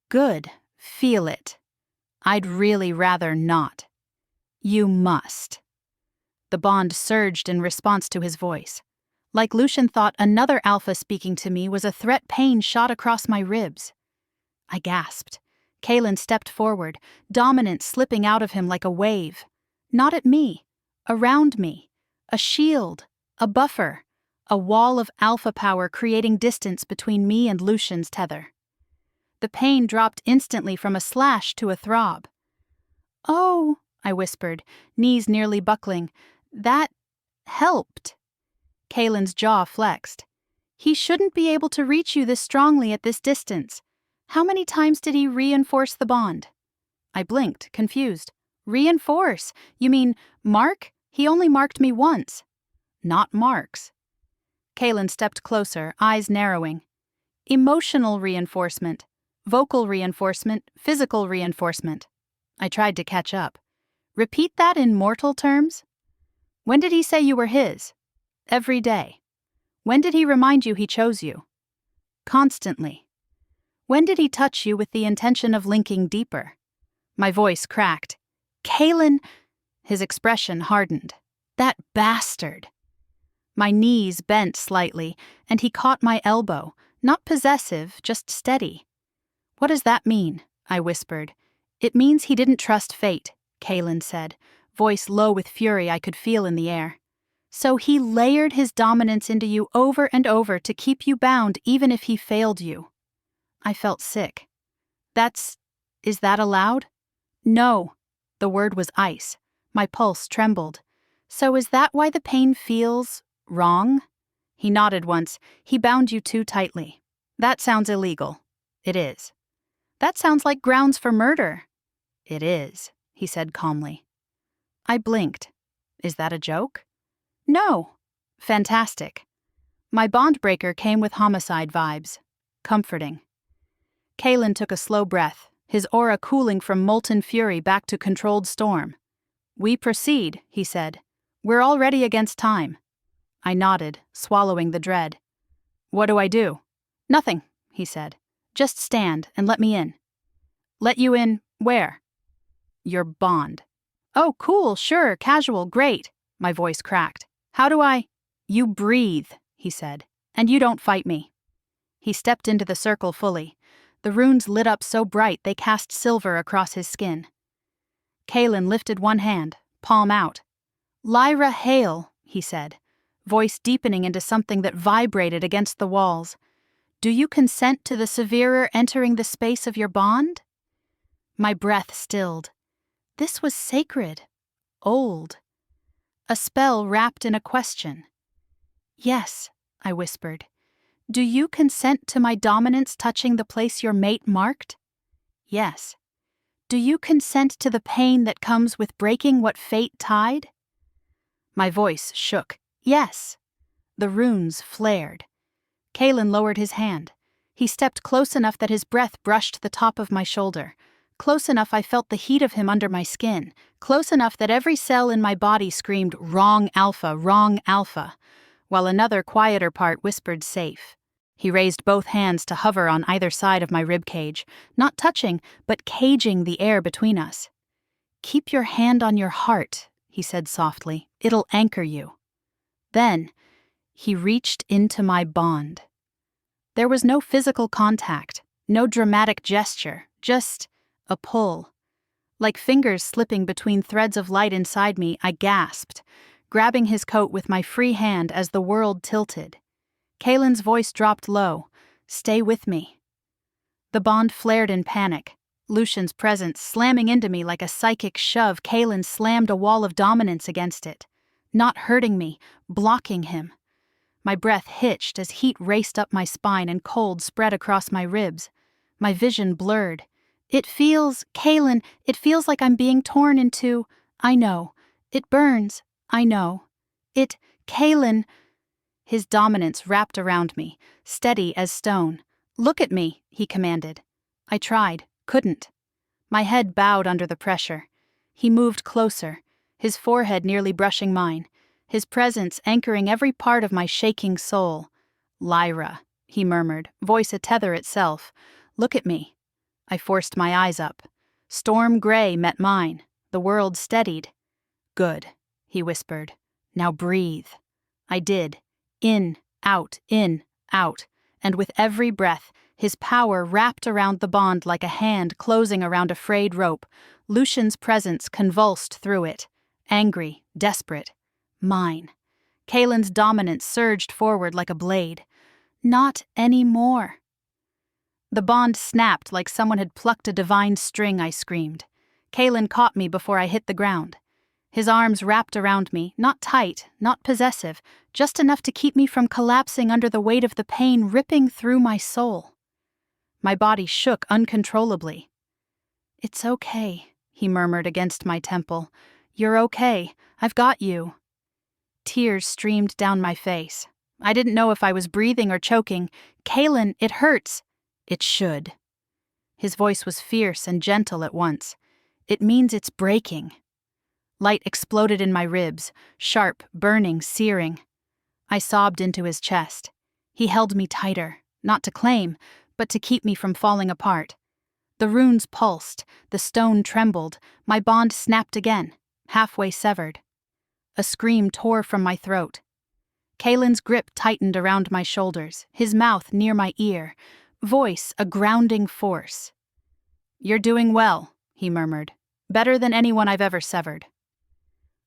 Good, feel it. I'd really rather not. You must. The bond surged in response to his voice. Like Lucien thought another alpha speaking to me was a threat pain shot across my ribs. I gasped. Kaelin stepped forward, dominance slipping out of him like a wave. Not at me. Around me. A shield. A buffer. A wall of alpha power creating distance between me and Lucien's tether. The pain dropped instantly from a slash to a throb. "Oh," I whispered, knees nearly buckling. "That helped." Kaelin's jaw flexed. "He shouldn't be able to reach you this strongly at this distance. How many times did he reinforce the bond?" I blinked, confused. "Reinforce? You mean mark? He only marked me once." "Not marks." Kaelin stepped closer, eyes narrowing. "Emotional reinforcement. Vocal reinforcement, physical reinforcement." I tried to catch up. "Repeat that in mortal terms?" "When did he say you were his?" "Every day." "When did he remind you he chose you?" "Constantly." "When did he touch you with the intention of linking deeper?" My voice cracked. "Kaelin!" His expression hardened. "That bastard!" My knees bent slightly, and he caught my elbow, not possessive, just steady. "What does that mean?" I whispered. "It means he didn't trust fate," Kaelin said, voice low with fury I could feel in the air. "So he layered his dominance into you over and over to keep you bound even if he failed you." I felt sick. Is that allowed?" "No." The word was ice. My pulse trembled. "So is that why the pain feels wrong?" He nodded once. "He bound you too tightly." "That sounds illegal." "It is." "That sounds like grounds for murder." "It is," he said calmly. I blinked. "Is that a joke?" "No." "Fantastic." My Bondbreaker came with homicide vibes. Comforting. Kaelin took a slow breath, his aura cooling from molten fury back to controlled storm. "We proceed," he said. "We're already against time." I nodded, swallowing the dread. "What do I do?" "Nothing," he said. "Just stand and let me in." "Let you in where?" "Your bond." "Oh, cool, sure, casual, great." My voice cracked. "How do I—" "You breathe," he said, "and you don't fight me." He stepped into the circle fully. The runes lit up so bright they cast silver across his skin. Kaelin lifted one hand, palm out. "Lyra Hail," he said, voice deepening into something that vibrated against the walls. "Do you consent to the severer entering the space of your bond?" My breath stilled. This was sacred. Old. A spell wrapped in a question. "Yes," I whispered. "Do you consent to my dominance touching the place your mate marked?" "Yes." "Do you consent to the pain that comes with breaking what fate tied?" My voice shook. "Yes." The runes flared. Kaelin lowered his hand. He stepped close enough that his breath brushed the top of my shoulder. Close enough I felt the heat of him under my skin. Close enough that every cell in my body screamed, wrong alpha, while another quieter part whispered safe. He raised both hands to hover on either side of my ribcage, not touching, but caging the air between us. "Keep your hand on your heart," he said softly. "It'll anchor you." Then, he reached into my bond. There was no physical contact, no dramatic gesture, just a pull. Like fingers slipping between threads of light inside me, I gasped, grabbing his coat with my free hand as the world tilted. Kaelin's voice dropped low. "Stay with me." The bond flared in panic. Lucien's presence slamming into me like a psychic shove, Kaelin slammed a wall of dominance against it. Not hurting me, blocking him. My breath hitched as heat raced up my spine and cold spread across my ribs. My vision blurred. Kaelin, it feels like I'm being torn into. I know. It burns. I know. Kaelin. His dominance wrapped around me, steady as stone. "Look at me," he commanded. I tried, couldn't. My head bowed under the pressure. He moved closer, his forehead nearly brushing mine. his presence anchoring every part of my shaking soul. "Lyra," he murmured, voice a tether itself. "Look at me." I forced my eyes up. Storm gray met mine. The world steadied. "Good," he whispered. "Now breathe." I did. In, out, and with every breath, his power wrapped around the bond like a hand closing around a frayed rope. Lucien's presence convulsed through it. Angry, desperate. Mine. Kaelin's dominance surged forward like a blade. Not anymore. The bond snapped like someone had plucked a divine string, I screamed. Kaelin caught me before I hit the ground. His arms wrapped around me, not tight, not possessive, just enough to keep me from collapsing under the weight of the pain ripping through my soul. My body shook uncontrollably. "It's okay," he murmured against my temple. "You're okay. I've got you." Tears streamed down my face. I didn't know if I was breathing or choking. "Kaelin, it hurts." "It should." His voice was fierce and gentle at once. "It means it's breaking." Light exploded in my ribs, sharp, burning, searing. I sobbed into his chest. He held me tighter, not to claim, but to keep me from falling apart. The runes pulsed, the stone trembled, my bond snapped again, halfway severed. A scream tore from my throat. Kaelin's grip tightened around my shoulders, his mouth near my ear, voice a grounding force. "You're doing well," he murmured. "Better than anyone I've ever severed."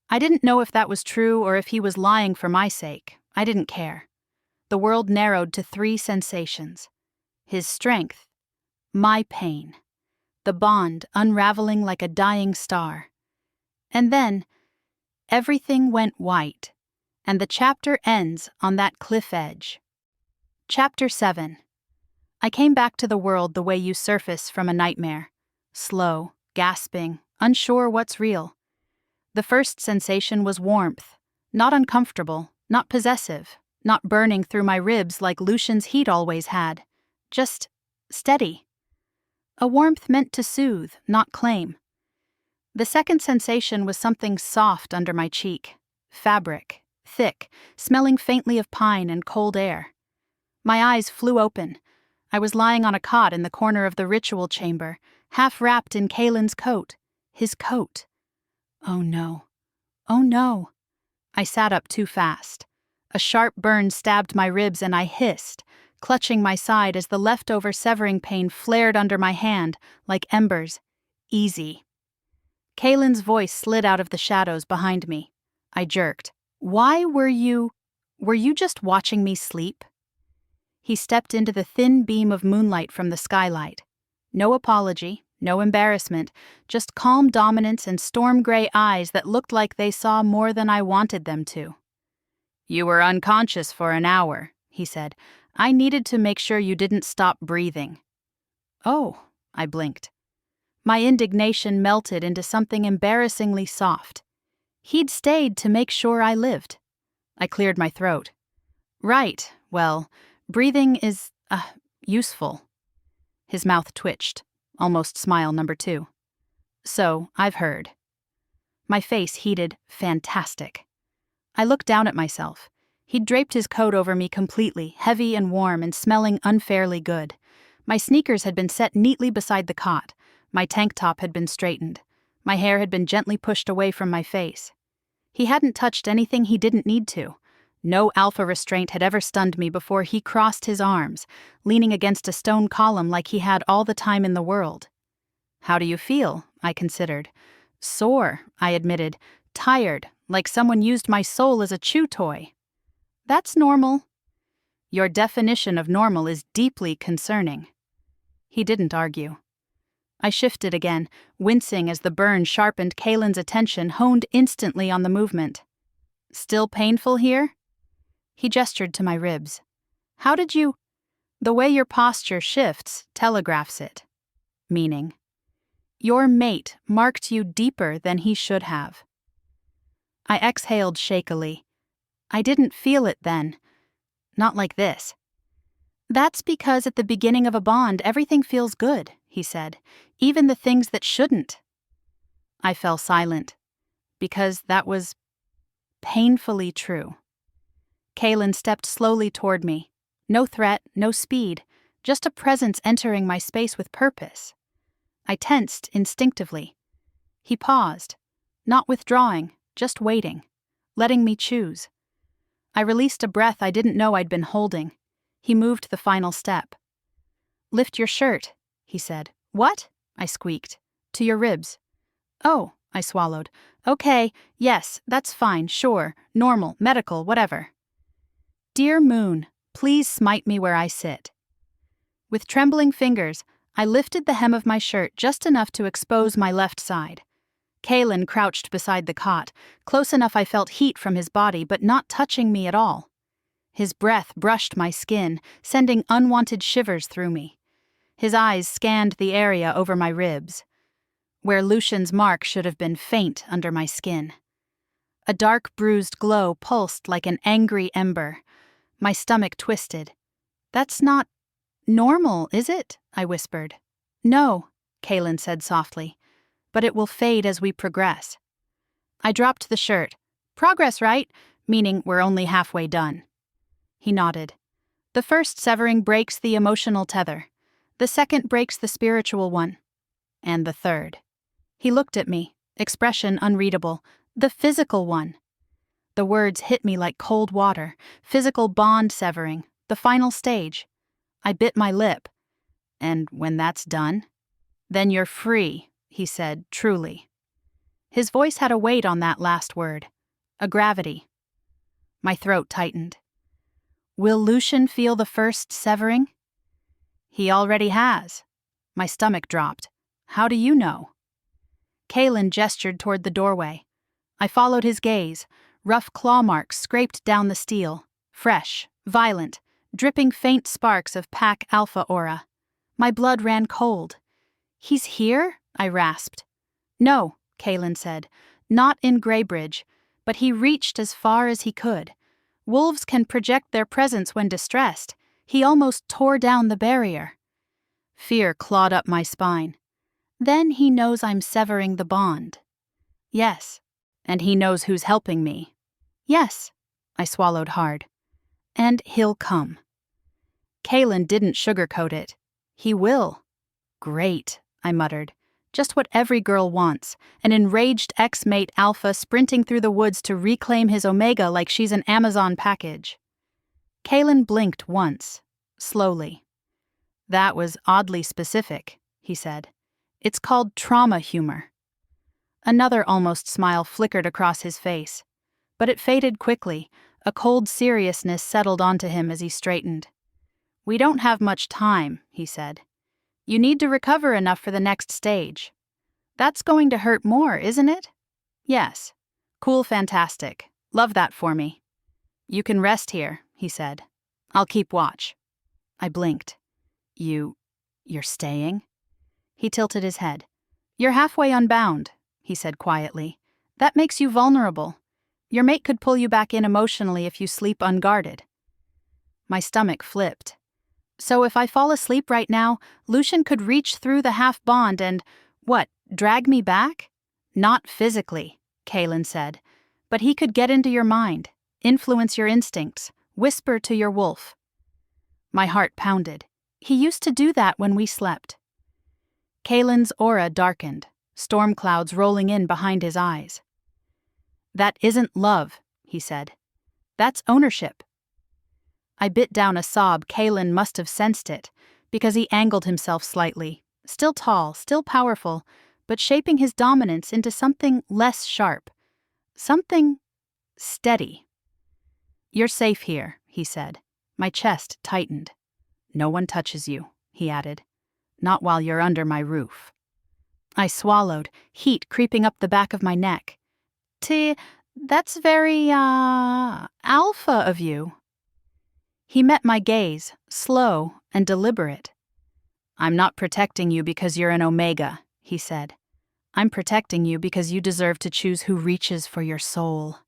I didn't know if that was true or if he was lying for my sake. I didn't care. The world narrowed to 3 sensations. His strength, my pain, the bond unraveling like a dying star. And then, everything went white, and the chapter ends on that cliff edge. Chapter 7. I came back to the world the way you surface from a nightmare. Slow, gasping, unsure what's real. The first sensation was warmth, not uncomfortable, not possessive, not burning through my ribs like Lucien's heat always had. Just steady. A warmth meant to soothe, not claim. The second sensation was something soft under my cheek. Fabric, thick, smelling faintly of pine and cold air. My eyes flew open. I was lying on a cot in the corner of the ritual chamber, half wrapped in Kaelin's coat. His coat. Oh no. Oh no. I sat up too fast. A sharp burn stabbed my ribs and I hissed, clutching my side as the leftover severing pain flared under my hand like embers. "Easy." Kaelin's voice slid out of the shadows behind me. I jerked. "Why were you just watching me sleep?" He stepped into the thin beam of moonlight from the skylight. No apology. No embarrassment, just calm dominance and storm-gray eyes that looked like they saw more than I wanted them to. "You were unconscious for an hour," he said. "I needed to make sure you didn't stop breathing." "Oh," I blinked. My indignation melted into something embarrassingly soft. He'd stayed to make sure I lived. I cleared my throat. "Right, well, breathing is, useful." His mouth twitched. Almost smile number 2. "So, I've heard." My face heated. Fantastic. I looked down at myself. He'd draped his coat over me completely, heavy and warm and smelling unfairly good. My sneakers had been set neatly beside the cot. My tank top had been straightened. My hair had been gently pushed away from my face. He hadn't touched anything he didn't need to. No alpha restraint had ever stunned me before he crossed his arms, leaning against a stone column like he had all the time in the world. "How do you feel?" I considered. "Sore," I admitted. "Tired, like someone used my soul as a chew toy." "That's normal." "Your definition of normal is deeply concerning." He didn't argue. I shifted again, wincing as the burn sharpened Kaelin's attention, honed instantly on the movement. "Still painful here?" He gestured to my ribs. "How did you—" "The way your posture shifts telegraphs it." "Meaning?" "Your mate marked you deeper than he should have." I exhaled shakily. "I didn't feel it then. Not like this." "That's because at the beginning of a bond everything feels good," he said. "Even the things that shouldn't." I fell silent. Because that was painfully true. Kaelin stepped slowly toward me. No threat, no speed, just a presence entering my space with purpose. I tensed instinctively. He paused, not withdrawing, just waiting, letting me choose. I released a breath I didn't know I'd been holding. He moved the final step. "Lift your shirt," he said. "What?" I squeaked. "To your ribs." "Oh," I swallowed. "Okay, yes, that's fine, sure, normal, medical, whatever." "Dear moon, please smite me where I sit." With trembling fingers, I lifted the hem of my shirt just enough to expose my left side. Kaelin crouched beside the cot, close enough I felt heat from his body but not touching me at all. His breath brushed my skin, sending unwanted shivers through me. His eyes scanned the area over my ribs, where Lucien's mark should have been faint under my skin. A dark, bruised glow pulsed like an angry ember. My stomach twisted. "That's not normal, is it?" I whispered. "No," Kaelin said softly, "but it will fade as we progress." I dropped the shirt. "Progress, right? Meaning we're only halfway done." He nodded. "The first severing breaks the emotional tether. The second breaks the spiritual one. And the third." He looked at me, expression unreadable. "The physical one." The words hit me like cold water. Physical bond severing, the final stage. I bit my lip. "And when that's done?" "Then you're free," he said, truly. His voice had a weight on that last word, a gravity. My throat tightened. "Will Lucien feel the first severing?" "He already has." My stomach dropped. "How do you know?" Kaelin gestured toward the doorway. I followed his gaze. Rough claw marks scraped down the steel, fresh, violent, dripping faint sparks of pack alpha aura. My blood ran cold. "He's here?" I rasped. "No," Kaelin said, "not in Greybridge, but he reached as far as he could. Wolves can project their presence when distressed. He almost tore down the barrier." Fear clawed up my spine. "Then he knows I'm severing the bond." "Yes. And he knows who's helping me." "Yes." I swallowed hard. "And he'll come." Kaelin didn't sugarcoat it. "He will." "Great," I muttered. Just what every girl wants, an enraged ex-mate alpha sprinting through the woods to reclaim his Omega like she's an Amazon package. Kaelin blinked once, slowly. "That was oddly specific," he said. "It's called trauma humor." Another almost smile flickered across his face, but it faded quickly. A cold seriousness settled onto him as he straightened. "We don't have much time," he said. "You need to recover enough for the next stage. That's going to hurt more, isn't it?" "Yes." "Cool, fantastic. Love that for me." "You can rest here," he said. "I'll keep watch." I blinked. You're staying?" He tilted his head. "You're halfway unbound," he said quietly. "That makes you vulnerable. Your mate could pull you back in emotionally if you sleep unguarded." My stomach flipped. "So if I fall asleep right now, Lucien could reach through the half-bond and, what, drag me back?" "Not physically," Kaelin said, "but he could get into your mind, influence your instincts, whisper to your wolf." My heart pounded. He used to do that when we slept. Kaelin's aura darkened, storm clouds rolling in behind his eyes. "That isn't love," he said. "That's ownership." I bit down a sob. Kaelin must have sensed it, because he angled himself slightly, still tall, still powerful, but shaping his dominance into something less sharp, something steady. "You're safe here," he said. My chest tightened. "No one touches you," he added. "Not while you're under my roof." I swallowed, heat creeping up the back of my neck. That's very, alpha of you." He met my gaze, slow and deliberate. "I'm not protecting you because you're an Omega," he said. "I'm protecting you because you deserve to choose who reaches for your soul."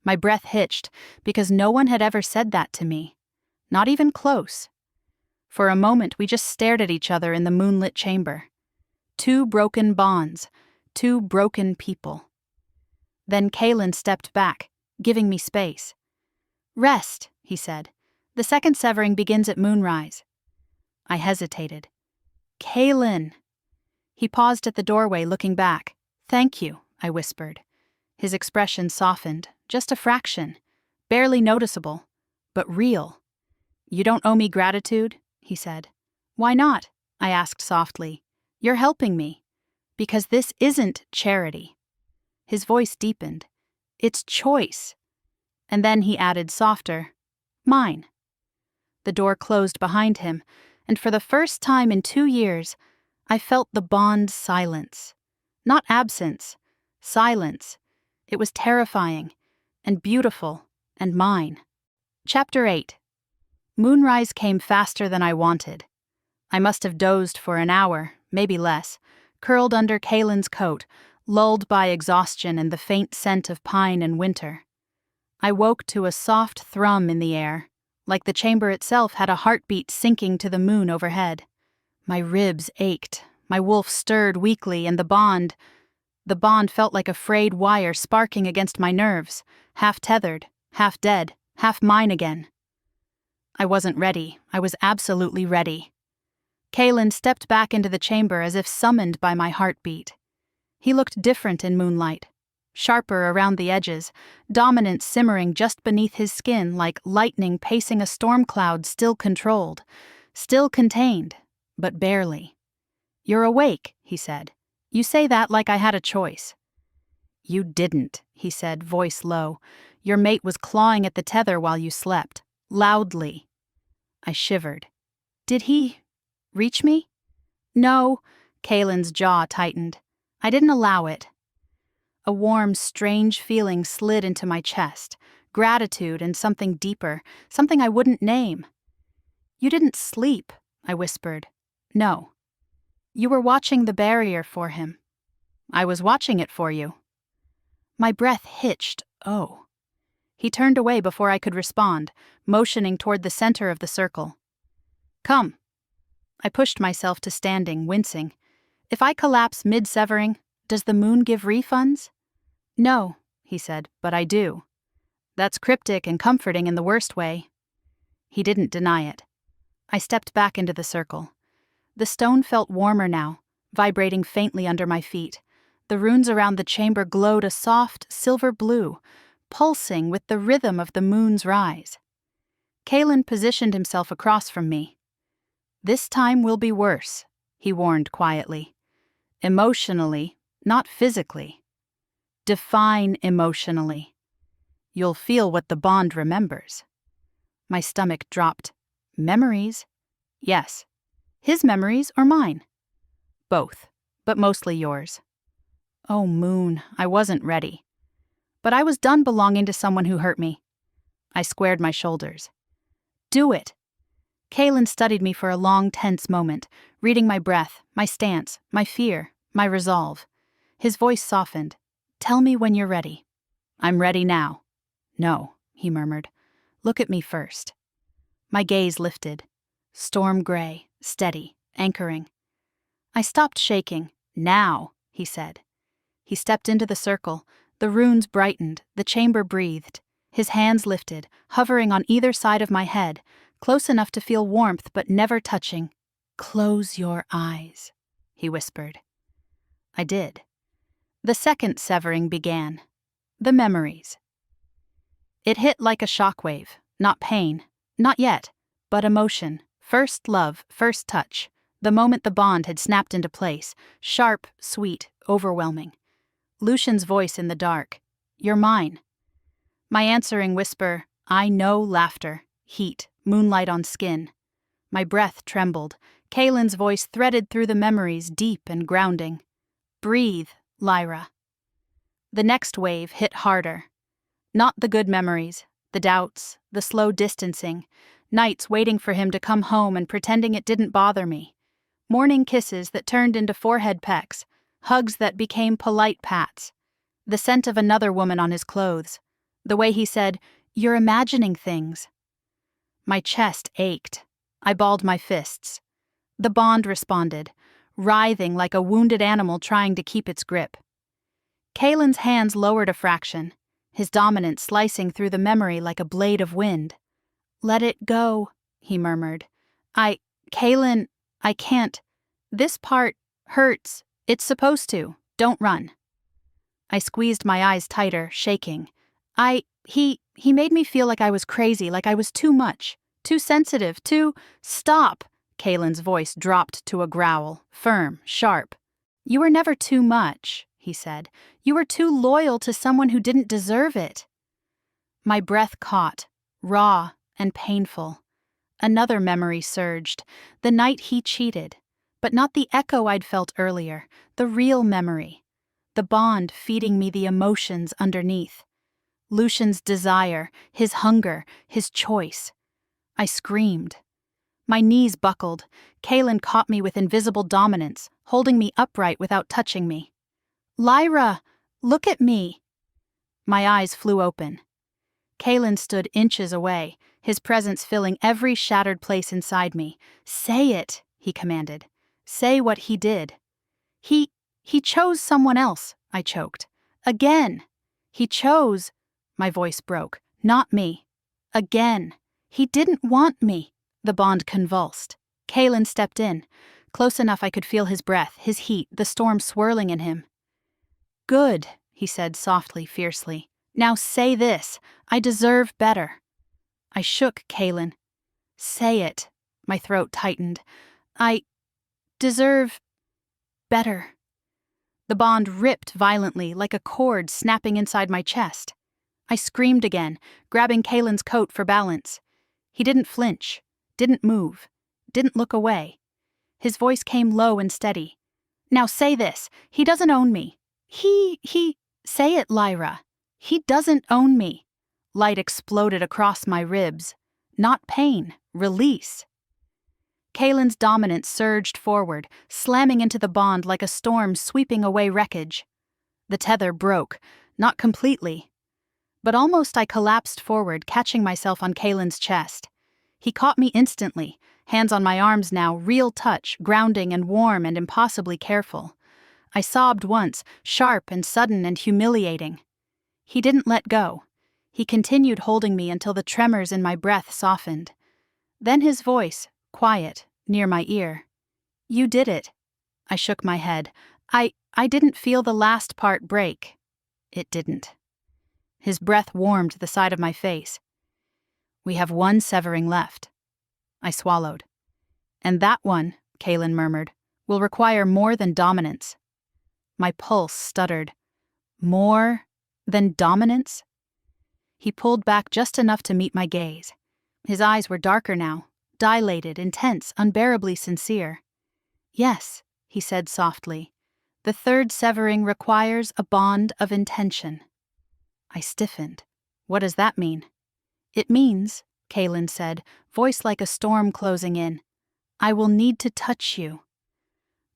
My breath hitched, because no one had ever said that to me. Not even close. For a moment we just stared at each other in the moonlit chamber. Two broken bonds, two broken people. Then Kaelin stepped back, giving me space. Rest, he said. The second severing begins at moonrise. I hesitated. Kaelin. He paused at the doorway, looking back. Thank you, I whispered. His expression softened, just a fraction, barely noticeable, but real. You don't owe me gratitude, he said. Why not? I asked softly. You're helping me. Because this isn't charity. His voice deepened. It's choice. And then he added softer, mine. The door closed behind him, and for the first time in 2 years, I felt the bond silence. Not absence, silence. It was terrifying, and beautiful, and mine. Chapter 8. Moonrise came faster than I wanted. I must have dozed for an hour, maybe less, curled under Kaelin's coat, lulled by exhaustion and the faint scent of pine and winter. I woke to a soft thrum in the air, like the chamber itself had a heartbeat sinking to the moon overhead. My ribs ached, my wolf stirred weakly, and the bond felt like a frayed wire sparking against my nerves, half tethered, half dead, half mine again. I wasn't ready. I was absolutely ready. Kaelin stepped back into the chamber as if summoned by my heartbeat. He looked different in moonlight, sharper around the edges, dominance simmering just beneath his skin like lightning pacing a storm cloud still controlled, still contained, but barely. You're awake, he said. You say that like I had a choice. You didn't, he said, voice low. Your mate was clawing at the tether while you slept, loudly. I shivered. Did he reach me? No, Kaelin's jaw tightened. I didn't allow it. A warm, strange feeling slid into my chest, gratitude and something deeper, something I wouldn't name. You didn't sleep, I whispered. No. You were watching the barrier for him. I was watching it for you. My breath hitched. Oh. He turned away before I could respond, motioning toward the center of the circle. Come. I pushed myself to standing, wincing. If I collapse mid-severing, does the moon give refunds? No, he said, but I do. That's cryptic and comforting in the worst way. He didn't deny it. I stepped back into the circle. The stone felt warmer now, vibrating faintly under my feet. The runes around the chamber glowed a soft, silver blue, pulsing with the rhythm of the moon's rise. Kaelin positioned himself across from me. This time will be worse, he warned quietly. Emotionally, not physically. Define emotionally. You'll feel what the bond remembers. My stomach dropped. Memories? Yes. His memories or mine? Both, but mostly yours. Oh, Moon, I wasn't ready. But I was done belonging to someone who hurt me. I squared my shoulders. Do it. Kaelin studied me for a long, tense moment, reading my breath, my stance, my fear, my resolve. His voice softened. Tell me when you're ready. I'm ready now. No, he murmured. Look at me first. My gaze lifted. Storm gray, steady, anchoring. I stopped shaking. Now, he said. He stepped into the circle. The runes brightened, the chamber breathed. His hands lifted, hovering on either side of my head, close enough to feel warmth but never touching. Close your eyes, he whispered. I did. The second severing began. The memories. It hit like a shockwave, not pain, not yet, but emotion. First love, first touch. The moment the bond had snapped into place, sharp, sweet, overwhelming. Lucien's voice in the dark. You're mine. My answering whisper, I know laughter, heat, moonlight on skin. My breath trembled. Kaelin's voice threaded through the memories, deep and grounding. Breathe, Lyra. The next wave hit harder. Not the good memories, the doubts, the slow distancing, nights waiting for him to come home and pretending it didn't bother me. Morning kisses that turned into forehead pecks, hugs that became polite pats. The scent of another woman on his clothes. The way he said, "You're imagining things." My chest ached. I balled my fists. The bond responded, writhing like a wounded animal trying to keep its grip. Kaelin's hands lowered a fraction. his dominance slicing through the memory like a blade of wind. "Let it go," he murmured. Kaelin, I can't. This part hurts. It's supposed to. Don't run." I squeezed my eyes tighter, shaking. He made me feel like I was crazy, like I was too much, too sensitive, Stop! Kaelin's voice dropped to a growl, firm, sharp. "You were never too much," he said. "You were too loyal to someone who didn't deserve it." My breath caught, raw and painful. Another memory surged, the night he cheated, but not the echo I'd felt earlier, the real memory. The bond feeding me the emotions underneath. Lucien's desire, his hunger, his choice. I screamed. My knees buckled. Kaelin caught me with invisible dominance, holding me upright without touching me. "Lyra, look at me." My eyes flew open. Kaelin stood inches away, his presence filling every shattered place inside me. "Say it," he commanded. "Say what he did." He chose someone else," I choked. "Again. He chose," my voice broke, "not me. Again. He didn't want me." The bond convulsed. Kaelin stepped in, close enough I could feel his breath, his heat, the storm swirling in him. "Good," he said softly, fiercely. "Now say this. I deserve better." I shook Kaelin. "Say it." My throat tightened. "I deserve better." The bond ripped violently, like a cord snapping inside my chest. I screamed again, grabbing Kaelin's coat for balance. He didn't flinch, didn't move, didn't look away. His voice came low and steady. "Now say this. He doesn't own me. Say it, Lyra. He doesn't own me." Light exploded across my ribs. Not pain, release. Kaelin's dominance surged forward, slamming into the bond like a storm sweeping away wreckage. The tether broke, not completely. But almost I collapsed forward, catching myself on Kaelin's chest. He caught me instantly, hands on my arms now, real touch, grounding and warm and impossibly careful. I sobbed once, sharp and sudden and humiliating. He didn't let go. He continued holding me until the tremors in my breath softened. Then his voice, quiet, near my ear. "You did it." I shook my head. I didn't feel the last part break. It didn't. His breath warmed the side of my face. "We have one severing left." I swallowed. "And that one," Kaelin murmured, "will require more than dominance." My pulse stuttered. "More than dominance?" He pulled back just enough to meet my gaze. His eyes were darker now, dilated, intense, unbearably sincere. "Yes," he said softly, "the third severing requires a bond of intention." I stiffened. "What does that mean?" "It means," Kaelin said, voice like a storm closing in, "I will need to touch you."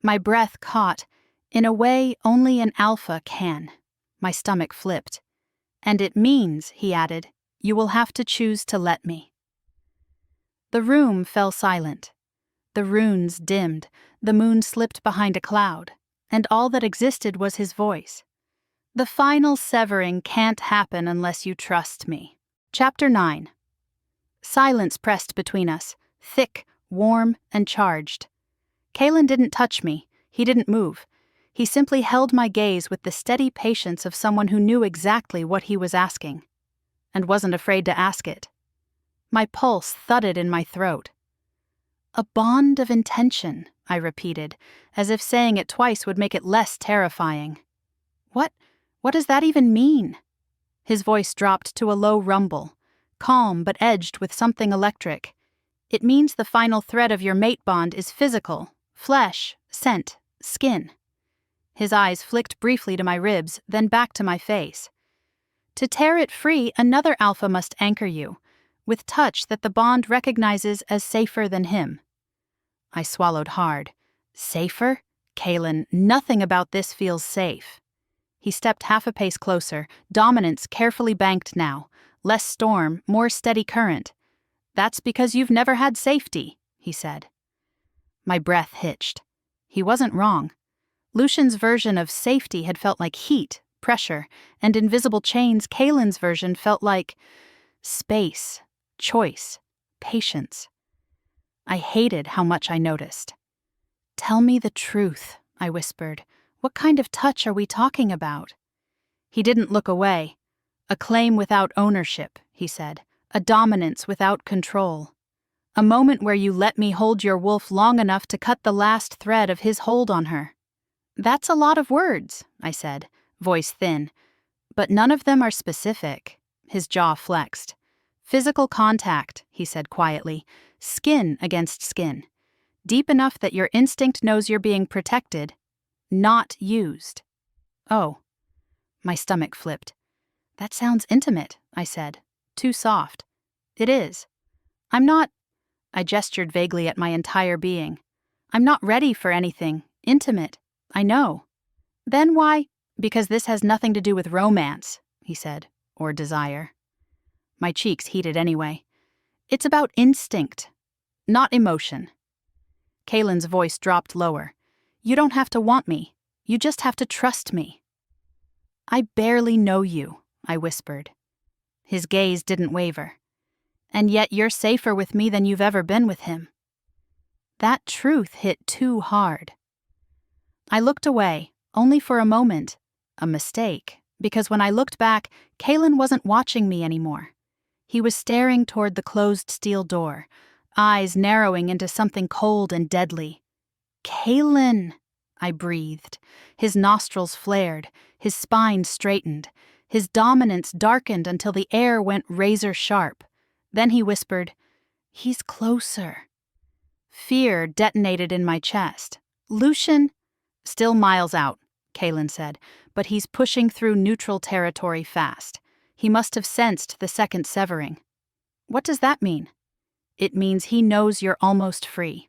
My breath caught, in a way only an alpha can. My stomach flipped. "And it means," he added, "you will have to choose to let me." The room fell silent. The runes dimmed, the moon slipped behind a cloud, and all that existed was his voice. "The final severing can't happen unless you trust me." Chapter 9. Silence pressed between us, thick, warm, and charged. Kaelin didn't touch me. He didn't move. He simply held my gaze with the steady patience of someone who knew exactly what he was asking, and wasn't afraid to ask it. My pulse thudded in my throat. "A bond of intention," I repeated, as if saying it twice would make it less terrifying. What does that even mean?" His voice dropped to a low rumble, calm but edged with something electric. "It means the final thread of your mate bond is physical, flesh, scent, skin." His eyes flicked briefly to my ribs, then back to my face. "To tear it free, another alpha must anchor you, with touch that the bond recognizes as safer than him." I swallowed hard. "Safer? Kaelin, nothing about this feels safe." He stepped half a pace closer, dominance carefully banked now, less storm, more steady current. "That's because you've never had safety," he said. My breath hitched. He wasn't wrong. Lucien's version of safety had felt like heat, pressure, and invisible chains. Kaelin's version felt like space, choice, patience. I hated how much I noticed. "Tell me the truth," I whispered. "What kind of touch are we talking about?" He didn't look away. "A claim without ownership," he said. "A dominance without control. A moment where you let me hold your wolf long enough to cut the last thread of his hold on her." "That's a lot of words," I said, voice thin. "But none of them are specific." His jaw flexed. "Physical contact," he said quietly. "Skin against skin. Deep enough that your instinct knows you're being protected, not used." "Oh." My stomach flipped. "That sounds intimate," I said. "Too soft." "It is. I'm not—" I gestured vaguely at my entire being. "I'm not ready for anything intimate. I know." "Then why—" "Because this has nothing to do with romance," he said, "or desire." My cheeks heated anyway. "It's about instinct, not emotion." Kaelin's voice dropped lower. "You don't have to want me. You just have to trust me." "I barely know you," I whispered. His gaze didn't waver. "And yet you're safer with me than you've ever been with him." That truth hit too hard. I looked away, only for a moment. A mistake, because when I looked back, Kaelin wasn't watching me anymore. He was staring toward the closed steel door, eyes narrowing into something cold and deadly. "Kaelin," I breathed. His nostrils flared, his spine straightened, his dominance darkened until the air went razor sharp. Then he whispered, "He's closer." Fear detonated in my chest. "Lucien—" "Still miles out," Kaelin said, "but he's pushing through neutral territory fast. He must have sensed the second severing." "What does that mean?" "It means he knows you're almost free."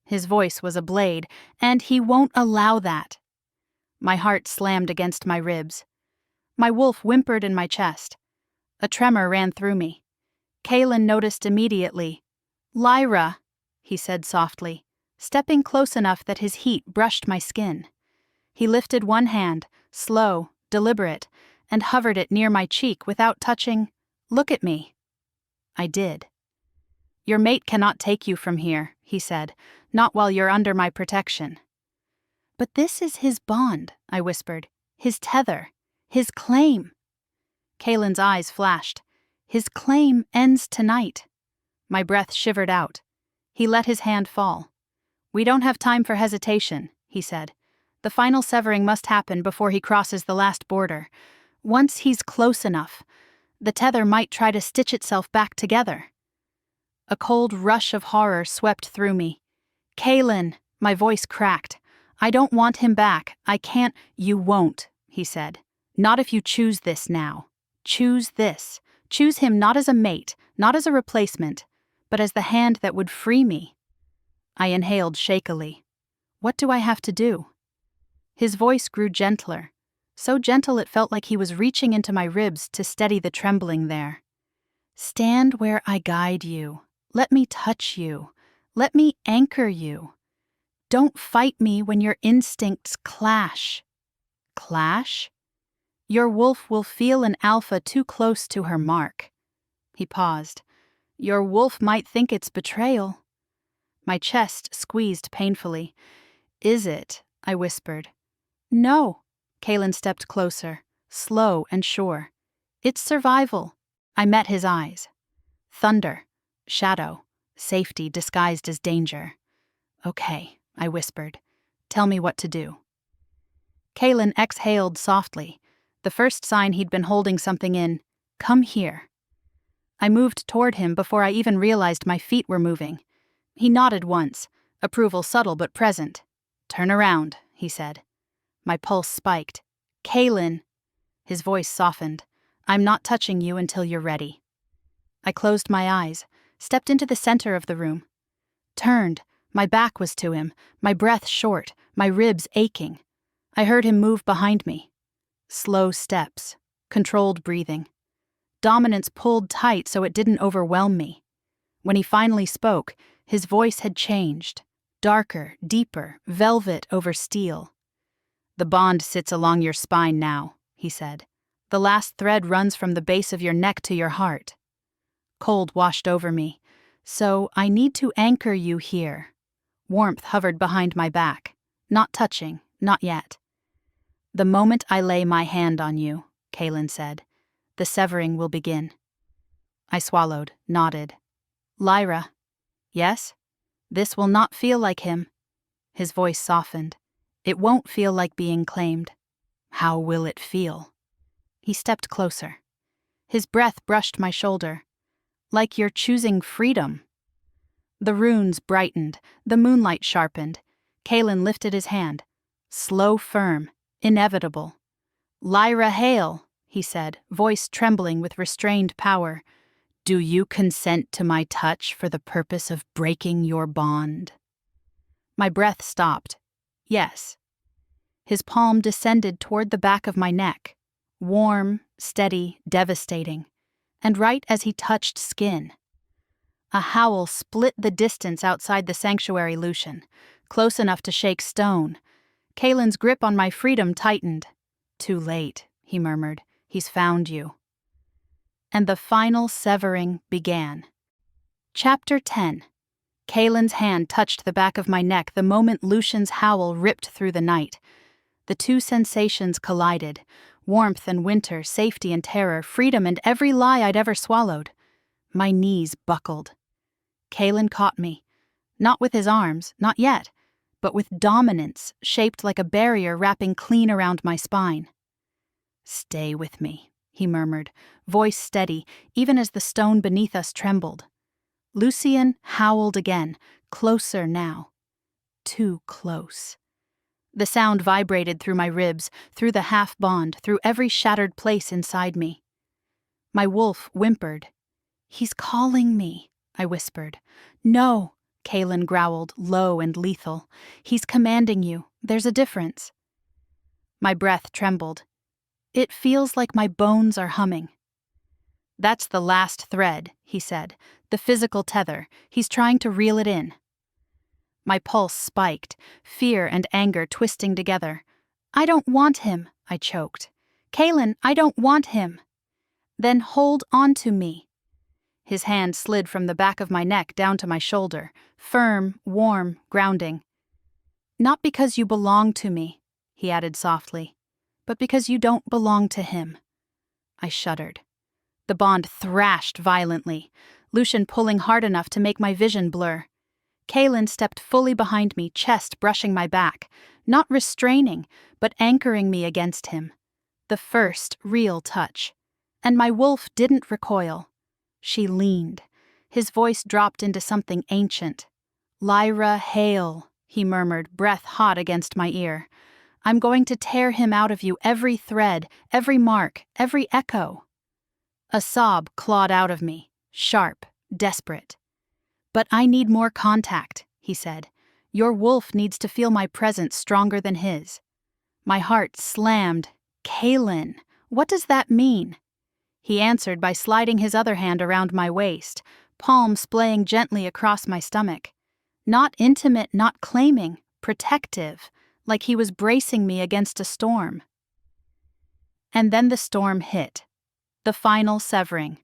His voice was a blade, "and he won't allow that." My heart slammed against my ribs. My wolf whimpered in my chest. A tremor ran through me. Kaelin noticed immediately. "Lyra," he said softly, stepping close enough that his heat brushed my skin. He lifted one hand, slow, deliberate, and hovered it near my cheek without touching. "Look at me." I did. "Your mate cannot take you from here," he said, "not while you're under my protection." "But this is his bond," I whispered. "His tether. His claim." Kaelin's eyes flashed. "His claim ends tonight." My breath shivered out. He let his hand fall. "We don't have time for hesitation," he said. "The final severing must happen before he crosses the last border. Once he's close enough, the tether might try to stitch itself back together." A cold rush of horror swept through me. "Kaelin," my voice cracked. "I don't want him back. I can't—" "You won't," he said. "Not if you choose this now. Choose this. Choose him not as a mate, not as a replacement, but as the hand that would free me." I inhaled shakily. "What do I have to do?" His voice grew gentler, so gentle it felt like he was reaching into my ribs to steady the trembling there. "Stand where I guide you. Let me touch you. Let me anchor you. Don't fight me when your instincts clash." "Clash?" "Your wolf will feel an alpha too close to her mark." He paused. "Your wolf might think it's betrayal." My chest squeezed painfully. "Is it?" I whispered. "No." Kaelin stepped closer, slow and sure. "It's survival." I met his eyes. Thunder, shadow, safety disguised as danger. "Okay," I whispered. "Tell me what to do." Kaelin exhaled softly, the first sign he'd been holding something in. "Come here." I moved toward him before I even realized my feet were moving. He nodded once, approval subtle but present. "Turn around," he said. My pulse spiked. "Kaelin." His voice softened. "I'm not touching you until you're ready." I closed my eyes, stepped into the center of the room. Turned, my back was to him, my breath short, my ribs aching. I heard him move behind me. Slow steps, controlled breathing. Dominance pulled tight so it didn't overwhelm me. When he finally spoke, his voice had changed. Darker, deeper, velvet over steel. "The bond sits along your spine now," he said. "The last thread runs from the base of your neck to your heart." Cold washed over me. "So I need to anchor you here." Warmth hovered behind my back. "Not touching, not yet." "The moment I lay my hand on you," Kaelin said, "the severing will begin." I swallowed, nodded. "Lyra." "Yes?" "This will not feel like him." His voice softened. "It won't feel like being claimed." "How will it feel?" He stepped closer. His breath brushed my shoulder. "Like you're choosing freedom." The runes brightened, the moonlight sharpened. Kaelin lifted his hand. Slow, firm, inevitable. "Lyra Hale," he said, voice trembling with restrained power. "Do you consent to my touch for the purpose of breaking your bond?" My breath stopped. Yes. His palm descended toward the back of my neck. Warm, steady, devastating. And right as he touched skin. A howl split the distance outside the sanctuary, Lucien, close enough to shake stone. Kaelin's grip on my freedom tightened. "Too late," he murmured. "He's found you." And the final severing began. Chapter 10. Kaelin's hand touched the back of my neck the moment Lucien's howl ripped through the night. The two sensations collided. Warmth and winter, safety and terror, freedom and every lie I'd ever swallowed. My knees buckled. Kaelin caught me. Not with his arms, not yet, but with dominance, shaped like a barrier wrapping clean around my spine. "Stay with me," he murmured, voice steady, even as the stone beneath us trembled. Lucien howled again, closer now. Too close. The sound vibrated through my ribs, through the half-bond, through every shattered place inside me. My wolf whimpered. "He's calling me," I whispered. "No," Kaelin growled, low and lethal. "He's commanding you. There's a difference." My breath trembled. "It feels like my bones are humming." "That's the last thread," he said. "The physical tether. He's trying to reel it in." My pulse spiked, fear and anger twisting together. "I don't want him," I choked. "Kaelin, I don't want him." "Then hold on to me." His hand slid from the back of my neck down to my shoulder, firm, warm, grounding. "Not because you belong to me," he added softly, "but because you don't belong to him." I shuddered. The bond thrashed violently, Lucien pulling hard enough to make my vision blur. Kaelin stepped fully behind me, chest brushing my back, not restraining, but anchoring me against him. The first real touch. And my wolf didn't recoil. She leaned. His voice dropped into something ancient. "Lyra Hale," he murmured, breath hot against my ear. "I'm going to tear him out of you, every thread, every mark, every echo." A sob clawed out of me, sharp, desperate. "But I need more contact," he said. "Your wolf needs to feel my presence stronger than his." My heart slammed. "Kaelin, what does that mean?" He answered by sliding his other hand around my waist, palm splaying gently across my stomach. Not intimate, not claiming, protective, like he was bracing me against a storm. And then the storm hit. The final severing.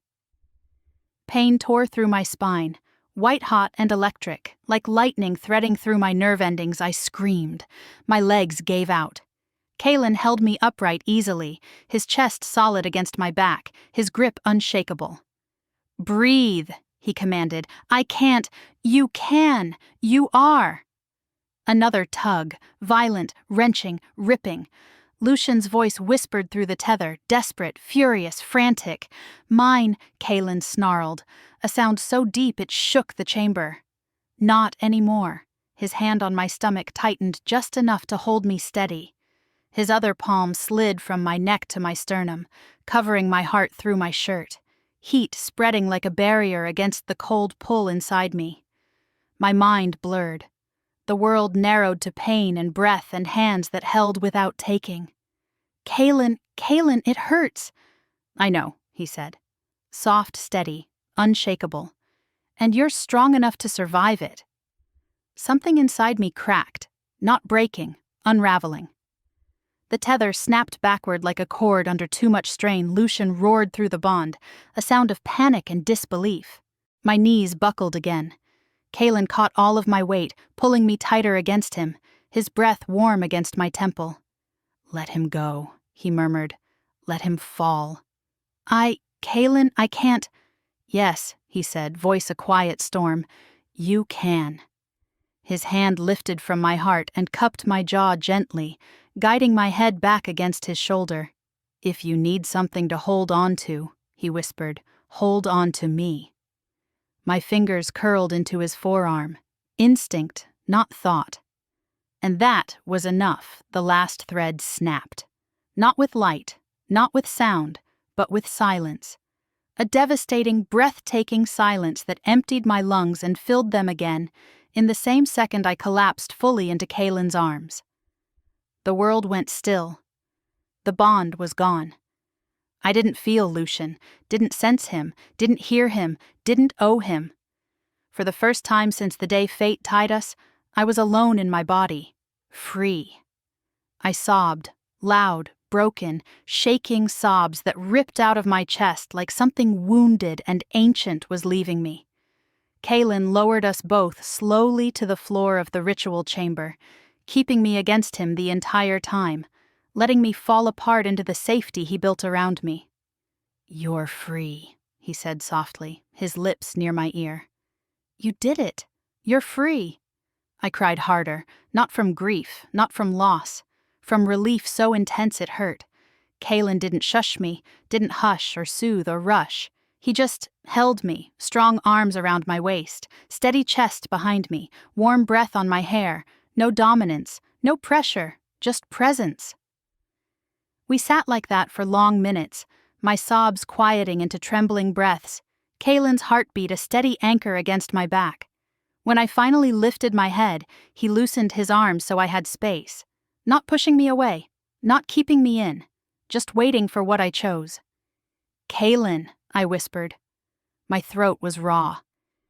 Pain tore through my spine, white-hot and electric, like lightning threading through my nerve endings. I screamed. My legs gave out. Kaelin held me upright easily, his chest solid against my back, his grip unshakable. "Breathe," he commanded. "I can't. You can. You are." Another tug, violent, wrenching, ripping. Lucien's voice whispered through the tether, desperate, furious, frantic. "Mine," Kaelin snarled, a sound so deep it shook the chamber. Not anymore. His hand on my stomach tightened just enough to hold me steady. His other palm slid from my neck to my sternum, covering my heart through my shirt, heat spreading like a barrier against the cold pull inside me. My mind blurred. The world narrowed to pain and breath and hands that held without taking. "Kaelin, Kaelin, it hurts." "I know," he said. Soft, steady, unshakable. "And you're strong enough to survive it." Something inside me cracked, not breaking, unraveling. The tether snapped backward like a cord under too much strain. Lucien roared through the bond, a sound of panic and disbelief. My knees buckled again. Kael caught all of my weight, pulling me tighter against him, his breath warm against my temple. "Let him go," he murmured. "Let him fall." Kael, I can't." "Yes," he said, voice a quiet storm. "You can." His hand lifted from my heart and cupped my jaw gently, guiding my head back against his shoulder. "If you need something to hold on to," he whispered, "hold on to me." My fingers curled into his forearm. Instinct, not thought. And that was enough. The last thread snapped. Not with light, not with sound, but with silence. A devastating, breathtaking silence that emptied my lungs and filled them again, in the same second I collapsed fully into Kaelin's arms. The world went still. The bond was gone. I didn't feel Lucien, didn't sense him, didn't hear him, didn't owe him. For the first time since the day fate tied us, I was alone in my body, free. I sobbed, loud, broken, shaking sobs that ripped out of my chest like something wounded and ancient was leaving me. Kael lowered us both slowly to the floor of the ritual chamber, keeping me against him the entire time, letting me fall apart into the safety he built around me. "You're free," he said softly, his lips near my ear. "You did it. You're free." I cried harder, not from grief, not from loss, from relief so intense it hurt. Kael didn't shush me, didn't hush or soothe or rush. He just held me, strong arms around my waist, steady chest behind me, warm breath on my hair, no dominance, no pressure, just presence. We sat like that for long minutes, my sobs quieting into trembling breaths, Kaelin's heartbeat a steady anchor against my back. When I finally lifted my head, he loosened his arms so I had space, not pushing me away, not keeping me in, just waiting for what I chose. "Kael," I whispered. My throat was raw.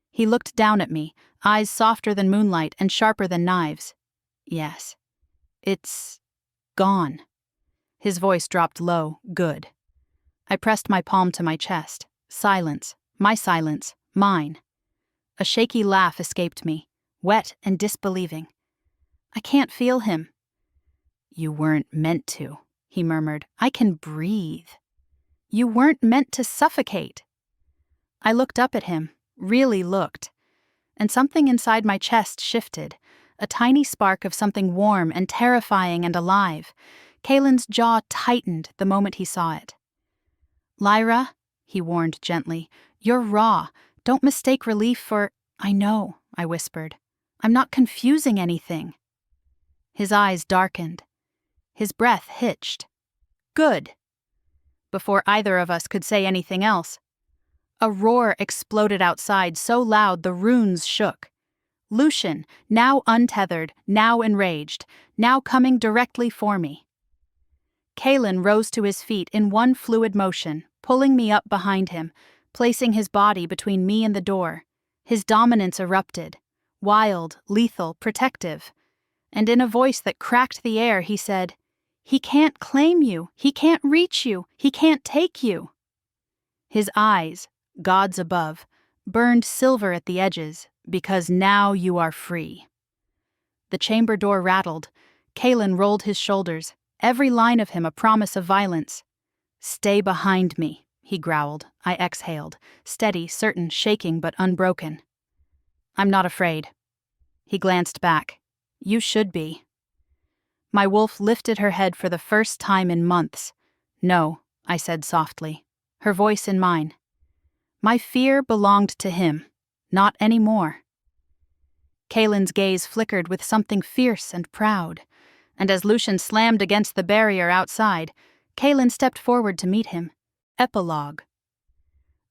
He looked down at me, eyes softer than moonlight and sharper than knives. "Yes. It's gone." His voice dropped low. "Good." I pressed my palm to my chest. Silence. My silence. Mine. A shaky laugh escaped me, wet and disbelieving. "I can't feel him." "You weren't meant to," he murmured. "I can breathe." "You weren't meant to suffocate." I looked up at him, really looked, and something inside my chest shifted, a tiny spark of something warm and terrifying and alive. Kaelin's jaw tightened the moment he saw it. "Lyra," he warned gently, "you're raw. Don't mistake relief for—" "I know," I whispered. "I'm not confusing anything." His eyes darkened. His breath hitched. "Good." Before either of us could say anything else, a roar exploded outside so loud the runes shook. Lucien, now untethered, now enraged, now coming directly for me. Kael rose to his feet in one fluid motion, pulling me up behind him, placing his body between me and the door. His dominance erupted, wild, lethal, protective. And in a voice that cracked the air, he said, "He can't claim you, he can't reach you, he can't take you." His eyes, gods above, burned silver at the edges, because now you are free. The chamber door rattled. Kael rolled his shoulders, every line of him a promise of violence. "Stay behind me," he growled. I exhaled, steady, certain, shaking but unbroken. "I'm not afraid." He glanced back. "You should be." My wolf lifted her head for the first time in months. "No," I said softly, her voice in mine. My fear belonged to him, not anymore. Kaelin's gaze flickered with something fierce and proud, and as Lucien slammed against the barrier outside, Kael stepped forward to meet him. Epilogue.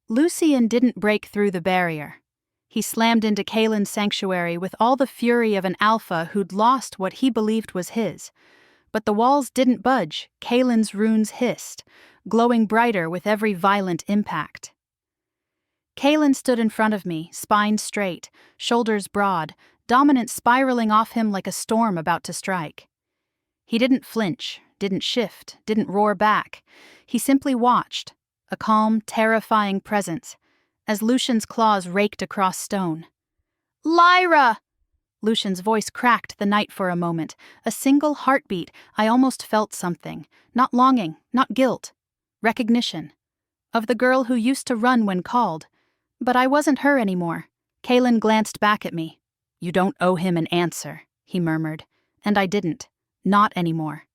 Lucien didn't break through the barrier. He slammed into Kaelin's sanctuary with all the fury of an alpha who'd lost what he believed was his. But the walls didn't budge. Kaelin's runes hissed, glowing brighter with every violent impact. Kael stood in front of me, spine straight, shoulders broad, dominance spiraling off him like a storm about to strike. He didn't flinch, didn't shift, didn't roar back. He simply watched, a calm, terrifying presence, as Lucien's claws raked across stone. "Lyra!" Lucien's voice cracked the night for a moment. A single heartbeat, I almost felt something. Not longing, not guilt. Recognition. Of the girl who used to run when called. But I wasn't her anymore. Kael glanced back at me. "You don't owe him an answer," he murmured. And I didn't. Not anymore.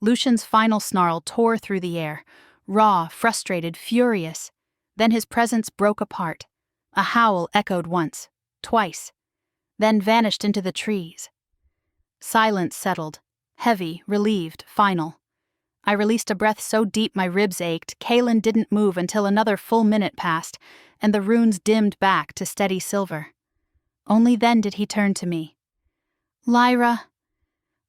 Lucien's final snarl tore through the air. Raw, frustrated, furious. Then his presence broke apart. A howl echoed once, twice, then vanished into the trees. Silence settled, heavy, relieved, final. I released a breath so deep my ribs ached. Kael didn't move until another full minute passed, and the runes dimmed back to steady silver. Only then did he turn to me. "Lyra."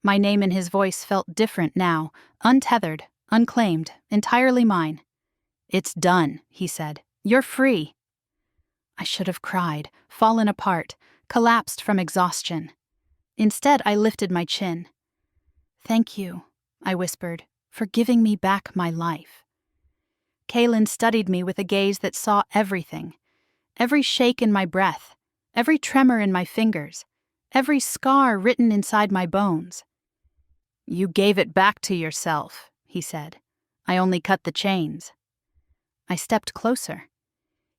My name in his voice felt different now, untethered, unclaimed, entirely mine. "It's done," he said. "You're free." I should have cried, fallen apart, collapsed from exhaustion. Instead, I lifted my chin. "Thank you," I whispered, "for giving me back my life." Kael studied me with a gaze that saw everything. Every shake in my breath, every tremor in my fingers, every scar written inside my bones. "You gave it back to yourself," he said. "I only cut the chains." I stepped closer.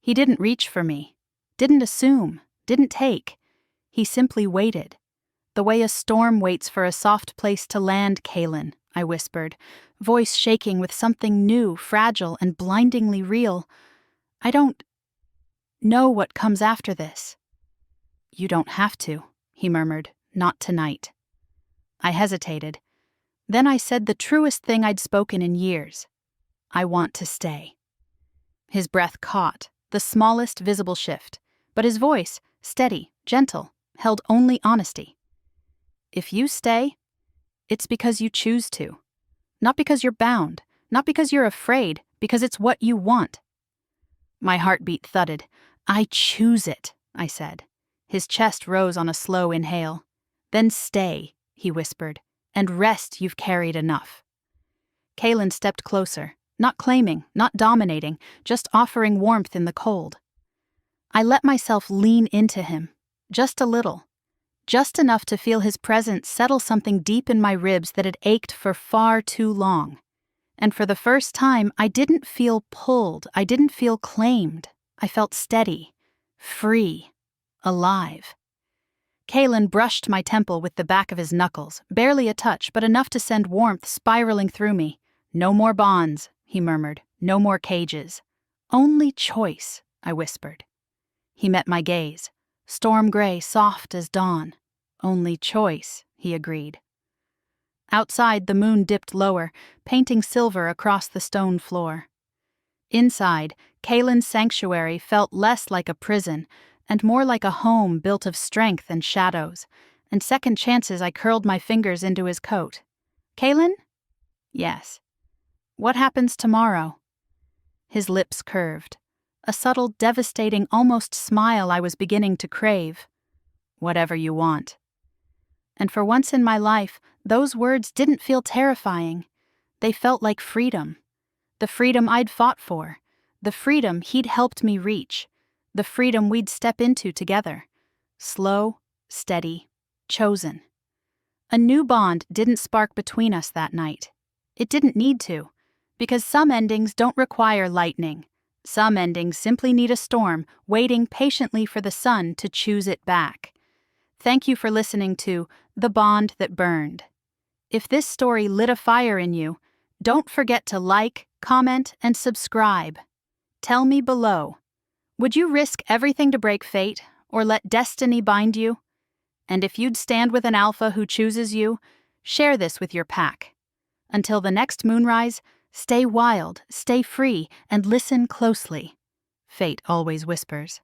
He didn't reach for me, didn't assume, didn't take. He simply waited. "The way a storm waits for a soft place to land, Kael," I whispered, voice shaking with something new, fragile, and blindingly real. "I don't know what comes after this." "You don't have to," he murmured. "Not tonight." I hesitated. Then I said the truest thing I'd spoken in years. "I want to stay." His breath caught, the smallest visible shift, but his voice, steady, gentle, held only honesty. "If you stay, it's because you choose to. Not because you're bound, not because you're afraid, because it's what you want." My heartbeat thudded. "I choose it," I said. His chest rose on a slow inhale. "Then stay," he whispered, "and rest you've carried enough." Kael stepped closer, not claiming, not dominating, just offering warmth in the cold. I let myself lean into him, just a little, just enough to feel his presence settle something deep in my ribs that had ached for far too long. And for the first time, I didn't feel pulled, I didn't feel claimed. I felt steady, free, alive. Kael brushed my temple with the back of his knuckles, barely a touch, but enough to send warmth spiraling through me. "No more bonds," he murmured. "No more cages. Only choice," I whispered. He met my gaze, storm gray, soft as dawn. "Only choice," he agreed. Outside, the moon dipped lower, painting silver across the stone floor. Inside, Kaelin's sanctuary felt less like a prison and more like a home built of strength and shadows, and second chances I curled my fingers into his coat. "Kael?" "Yes." "What happens tomorrow?" His lips curved. A subtle, devastating, almost smile I was beginning to crave. "Whatever you want." And for once in my life, those words didn't feel terrifying. They felt like freedom. The freedom I'd fought for. The freedom he'd helped me reach. The freedom we'd step into together. Slow, steady, chosen. A new bond didn't spark between us that night. It didn't need to, because some endings don't require lightning. Some endings simply need a storm, waiting patiently for the sun to choose it back. Thank you for listening to The Bond That Burned. If this story lit a fire in you, don't forget to like, comment, and subscribe. Tell me below. Would you risk everything to break fate, or let destiny bind you? And if you'd stand with an alpha who chooses you, share this with your pack. Until the next moonrise, stay wild, stay free, and listen closely. Fate always whispers.